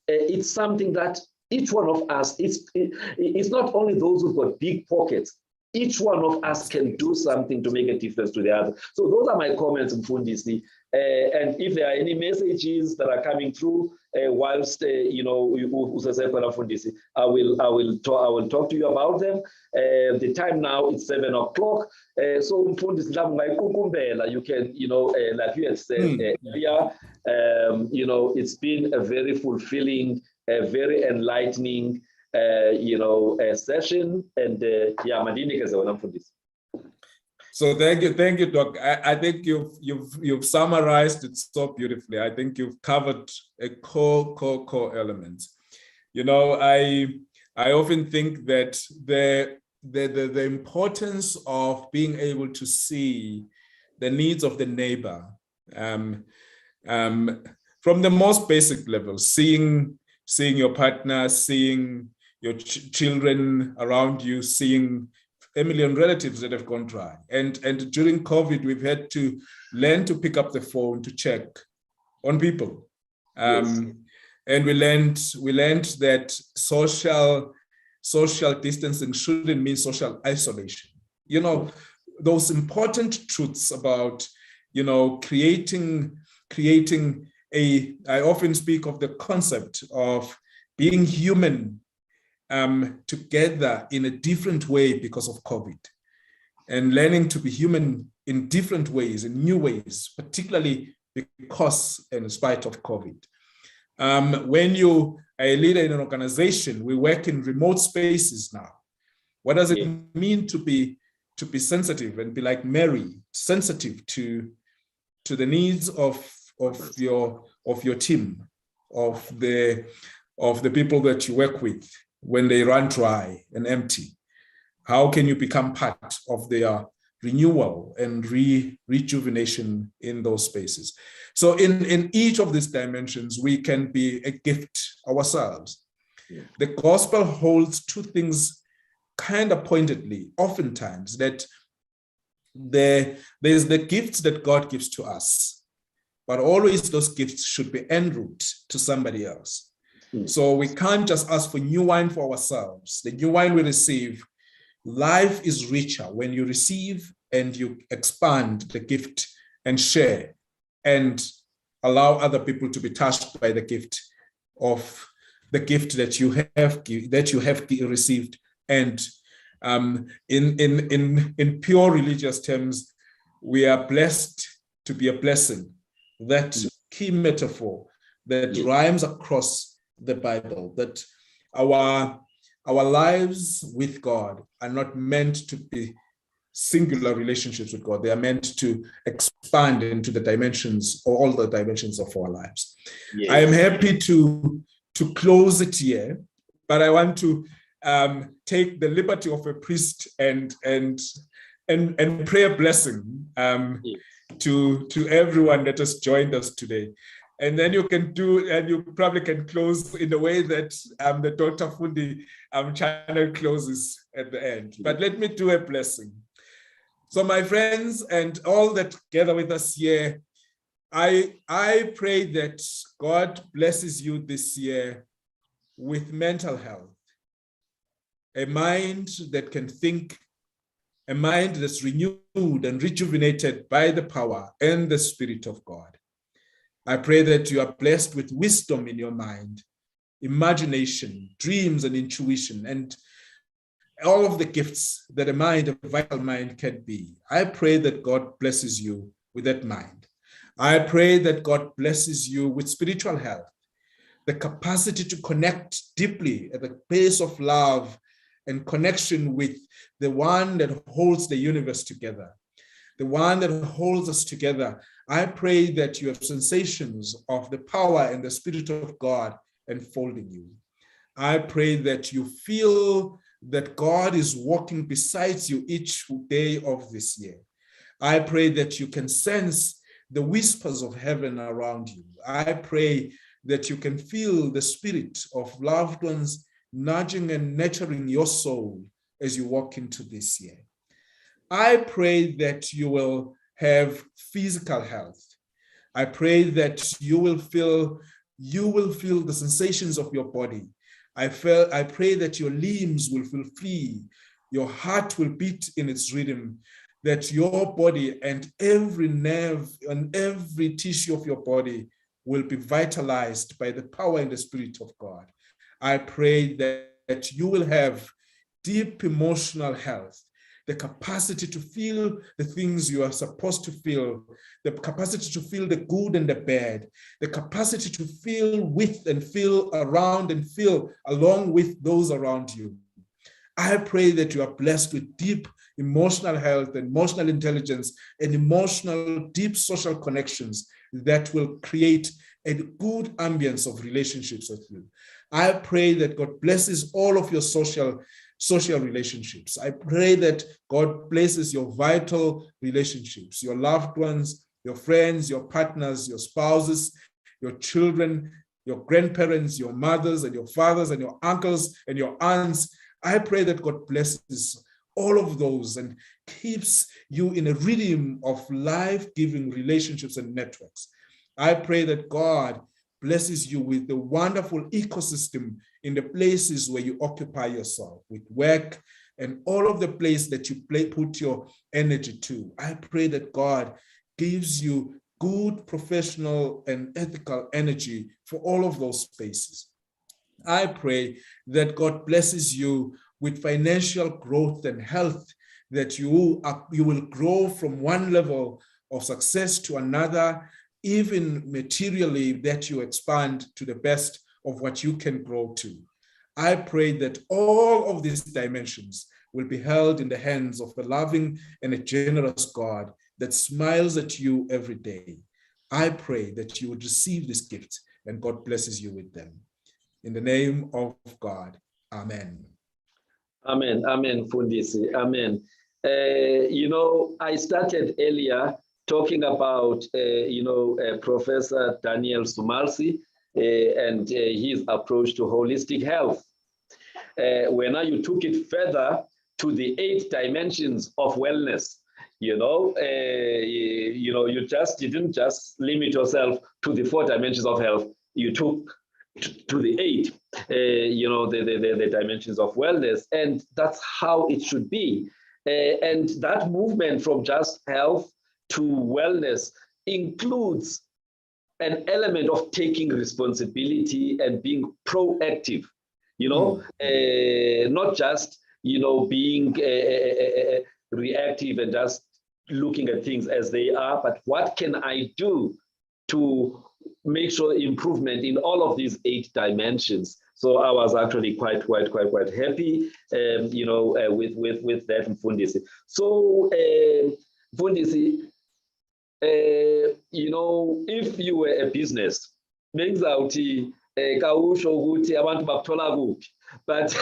Speaker 1: It's something that each one of us, it's not only those who've got big pockets, each one of us can do something to make a difference to the other. So those are my comments, Mfundisi. And if there are any messages that are coming through whilst Mfundisi, I will talk to you about them. The time now is 7 o'clock. So Mfundisi, you can, like you had said earlier, it's been a very fulfilling, a very enlightening session, and for this.
Speaker 2: So thank you, Doc. I think you've summarized it so beautifully. I think you've covered a core element. I often think that the importance of being able to see the needs of the neighbor, from the most basic level, seeing your partner, seeing your children around you, seeing family and relatives that have gone dry. And during COVID, we've had to learn to pick up the phone to check on people.
Speaker 1: Yes.
Speaker 2: And we learned that social distancing shouldn't mean social isolation. Those important truths about, creating I often speak of the concept of being human together in a different way because of COVID, and learning to be human in different ways, in new ways, particularly because and in spite of COVID. When you are a leader in an organization, we work in remote spaces now. What does it mean to be sensitive and be like Mary, sensitive to the needs of your team, of the people that you work with when they run dry and empty? How can you become part of their renewal and rejuvenation in those spaces? So in each of these dimensions, we can be a gift ourselves. Yeah. The gospel holds two things kind of pointedly, oftentimes, that there's the gifts that God gives to us, but always those gifts should be en route to somebody else. So we can't just ask for new wine for ourselves. The new wine we receive, life is richer when you receive and you expand the gift and share and allow other people to be touched by the gift that you have received. And in pure religious terms, we are blessed to be a blessing. That key metaphor that rhymes across the Bible, that our lives with God are not meant to be singular relationships with God. They are meant to expand into the dimensions, or all the dimensions of our lives. Yes. I am happy to close it here, but I want to take the liberty of a priest and pray a blessing to everyone that has joined us today. And then you probably can close in the way that the Dr. Fundi channel closes at the end. But let me do a blessing. So my friends and all that gather with us here, I pray that God blesses you this year with mental health, a mind that can think, a mind that's renewed and rejuvenated by the power and the Spirit of God. I pray that you are blessed with wisdom in your mind, imagination, dreams, and intuition, and all of the gifts that a vital mind can be. I pray that God blesses you with that mind. I pray that God blesses you with spiritual health, the capacity to connect deeply at the pace of love and connection with the one that holds the universe together, the one that holds us together. I pray that you have sensations of the power and the Spirit of God enfolding you. I pray that you feel that God is walking beside you each day of this year. I pray that you can sense the whispers of heaven around you. I pray that you can feel the spirit of loved ones nudging and nurturing your soul as you walk into this year. I pray that you will have physical health. I pray that you will feel the sensations of your body. I pray that your limbs will feel free. Your heart will beat in its rhythm, that your body and every nerve and every tissue of your body will be vitalized by the power and the Spirit of God. I pray that you will have deep emotional health, the capacity to feel the things you are supposed to feel, the capacity to feel the good and the bad, the capacity to feel with and feel around and feel along with those around you. I pray that you are blessed with deep emotional health, emotional intelligence, and emotional deep social connections that will create a good ambience of relationships with you. I pray that God blesses all of your social relationships. I pray that God blesses your vital relationships, your loved ones, your friends, your partners, your spouses, your children, your grandparents, your mothers and your fathers and your uncles and your aunts. I pray that God blesses all of those and keeps you in a rhythm of life-giving relationships and networks. I pray that God blesses you with the wonderful ecosystem in the places where you occupy yourself, with work and all of the place that you put your energy to. I pray that God gives you good professional and ethical energy for all of those spaces. I pray that God blesses you with financial growth and health, that you will grow from one level of success to another, even materially, that you expand to the best of what you can grow to. I pray that all of these dimensions will be held in the hands of a loving and a generous God that smiles at you every day. I pray that you would receive this gift and God blesses you with them. In the name of God, amen.
Speaker 1: Amen, amen, Fundisi, amen. I started earlier talking about, Professor Daniel Sumarsi and his approach to holistic health. Where now you took it further to the 8 dimensions of wellness. You didn't just limit yourself to the 4 dimensions of health. You took to the 8, the dimensions of wellness, and that's how it should be. And that movement from just health to wellness includes an element of taking responsibility and being proactive, not just, being reactive and just looking at things as they are, but what can I do to make sure improvement in all of these 8 dimensions. So I was actually quite happy, with that, Mfundisi. So, Mfundisi, if you were a business, bengizawuthi kawusho ukuthi abantu bakuthola kuphi, but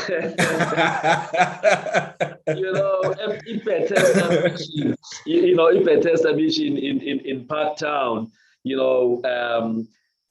Speaker 1: i-Bethesda mission in Parktown,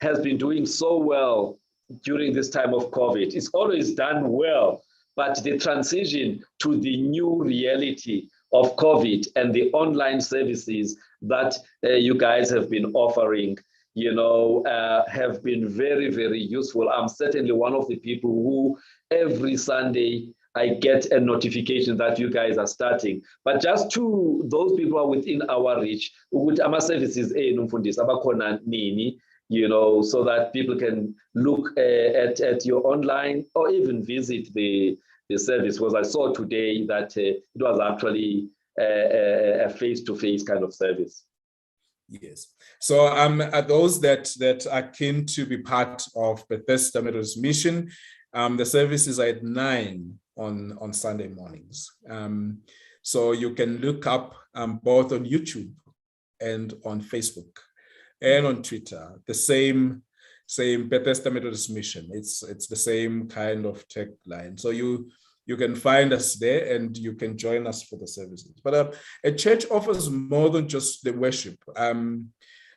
Speaker 1: has been doing so well during this time of COVID. It's always done well, but the transition to the new reality of COVID and the online services that you guys have been offering, have been very, very useful. I'm certainly one of the people who every Sunday I get a notification that you guys are starting. But just to those people who are within our reach, ama services abakhona nini, so that people can look at your online or even visit the service. Because I saw today that it was actually a face-to-face kind of service.
Speaker 2: Yes. So those that are keen to be part of Bethesda Methodist Mission, the services are at 9 on Sunday mornings. So you can look up both on YouTube and on Facebook and on Twitter, the same Bethesda Methodist Mission. It's the same kind of tagline. So you can find us there and you can join us for the services. But a church offers more than just the worship.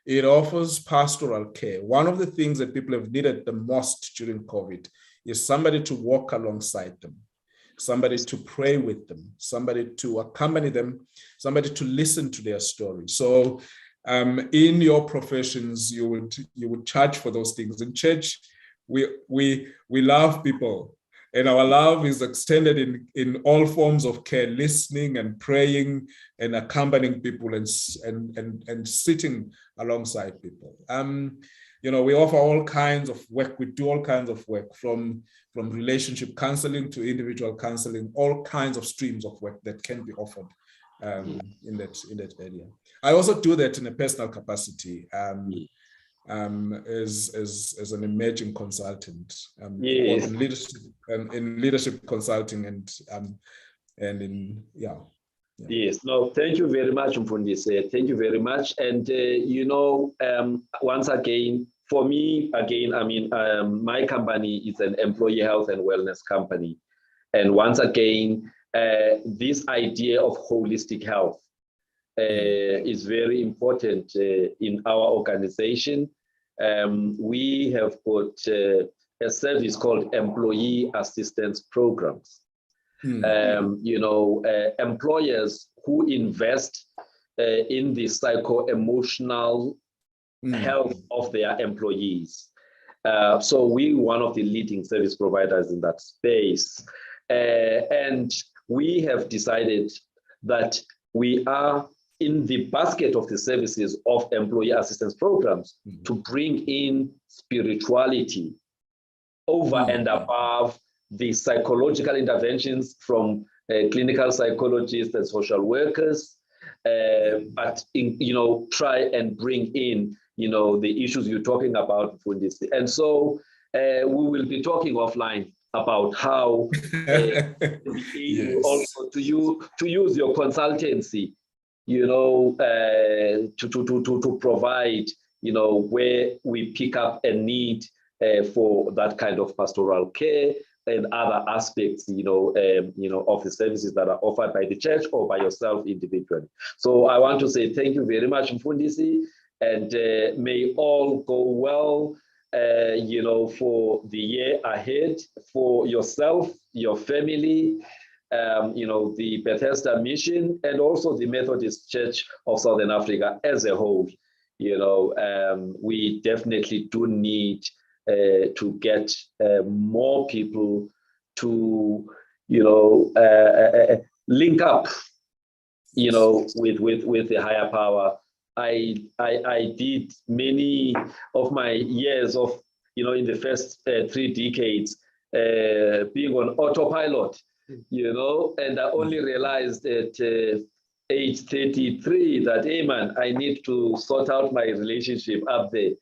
Speaker 2: It offers pastoral care. One of the things that people have needed the most during COVID is somebody to walk alongside them, somebody to pray with them, somebody to accompany them, somebody to listen to their story. So in your professions, you would charge for those things. In church, we love people, and our love is extended in all forms of care, listening and praying and accompanying people and sitting alongside people. We offer all kinds of work. We do all kinds of work, from relationship counseling to individual counseling, all kinds of streams of work that can be offered in that area. I also do that in a personal capacity as an emerging consultant,
Speaker 1: Yes.
Speaker 2: in leadership consulting and in
Speaker 1: Yes. No, thank you very much, Mfundisi. Thank you very much. And once again, for me, my company is an employee health and wellness company. And once again, this idea of holistic health is very important in our organization. We have got a service called Employee Assistance Programs. Employers who invest in the psycho-emotional health of their employees. So we're one of the leading service providers in that space. And we have decided that we are in the basket of the services of employee assistance programs to bring in spirituality over and above the psychological interventions from clinical psychologists and social workers, but try and bring in the issues you're talking about, Fundisi. And so we will be talking offline about how
Speaker 2: yes.
Speaker 1: also to use your consultancy, to provide, where we pick up a need for that kind of pastoral care and other aspects, of the services that are offered by the church or by yourself individually. So I want to say thank you very much, Mfundisi, and may all go well, for the year ahead, for yourself, your family, the Bethesda Mission, and also the Methodist Church of Southern Africa as a whole. We definitely do need to get more people to, link up, with the higher power. I did many of my years of, in the first 3 decades, being on autopilot, and I only realized at age 33 that, hey man, I need to sort out my relationship up there.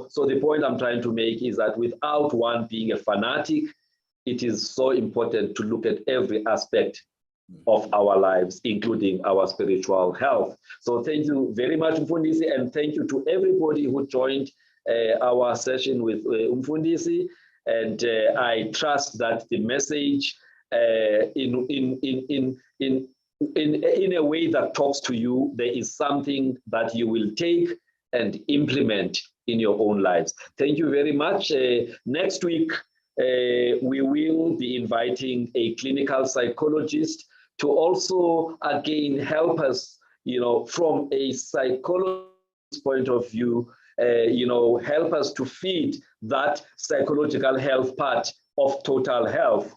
Speaker 1: So the point I'm trying to make is that without one being a fanatic, it is so important to look at every aspect of our lives, including our spiritual health. So thank you very much, Mfundisi, and thank you to everybody who joined our session with Mfundisi. And I trust that the message in a way that talks to you, there is something that you will take and implement in your own lives. Thank you very much. Next week, we will be inviting a clinical psychologist to also, again, help us, from a psychologist point of view, help us to feed that psychological health part of total health.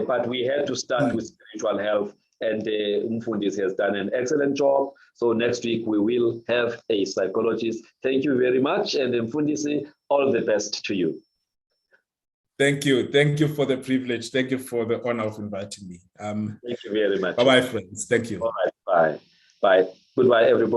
Speaker 1: But we had to start with spiritual health, and Mfundisi has done an excellent job. So next week we will have a psychologist. Thank you very much, and Mfundisi, all the best to you.
Speaker 2: Thank you. Thank you for the privilege. Thank you for the honor of inviting me.
Speaker 1: Thank you very much.
Speaker 2: Bye-bye, friends. Thank you.
Speaker 1: All right, bye. Bye. Goodbye, everybody.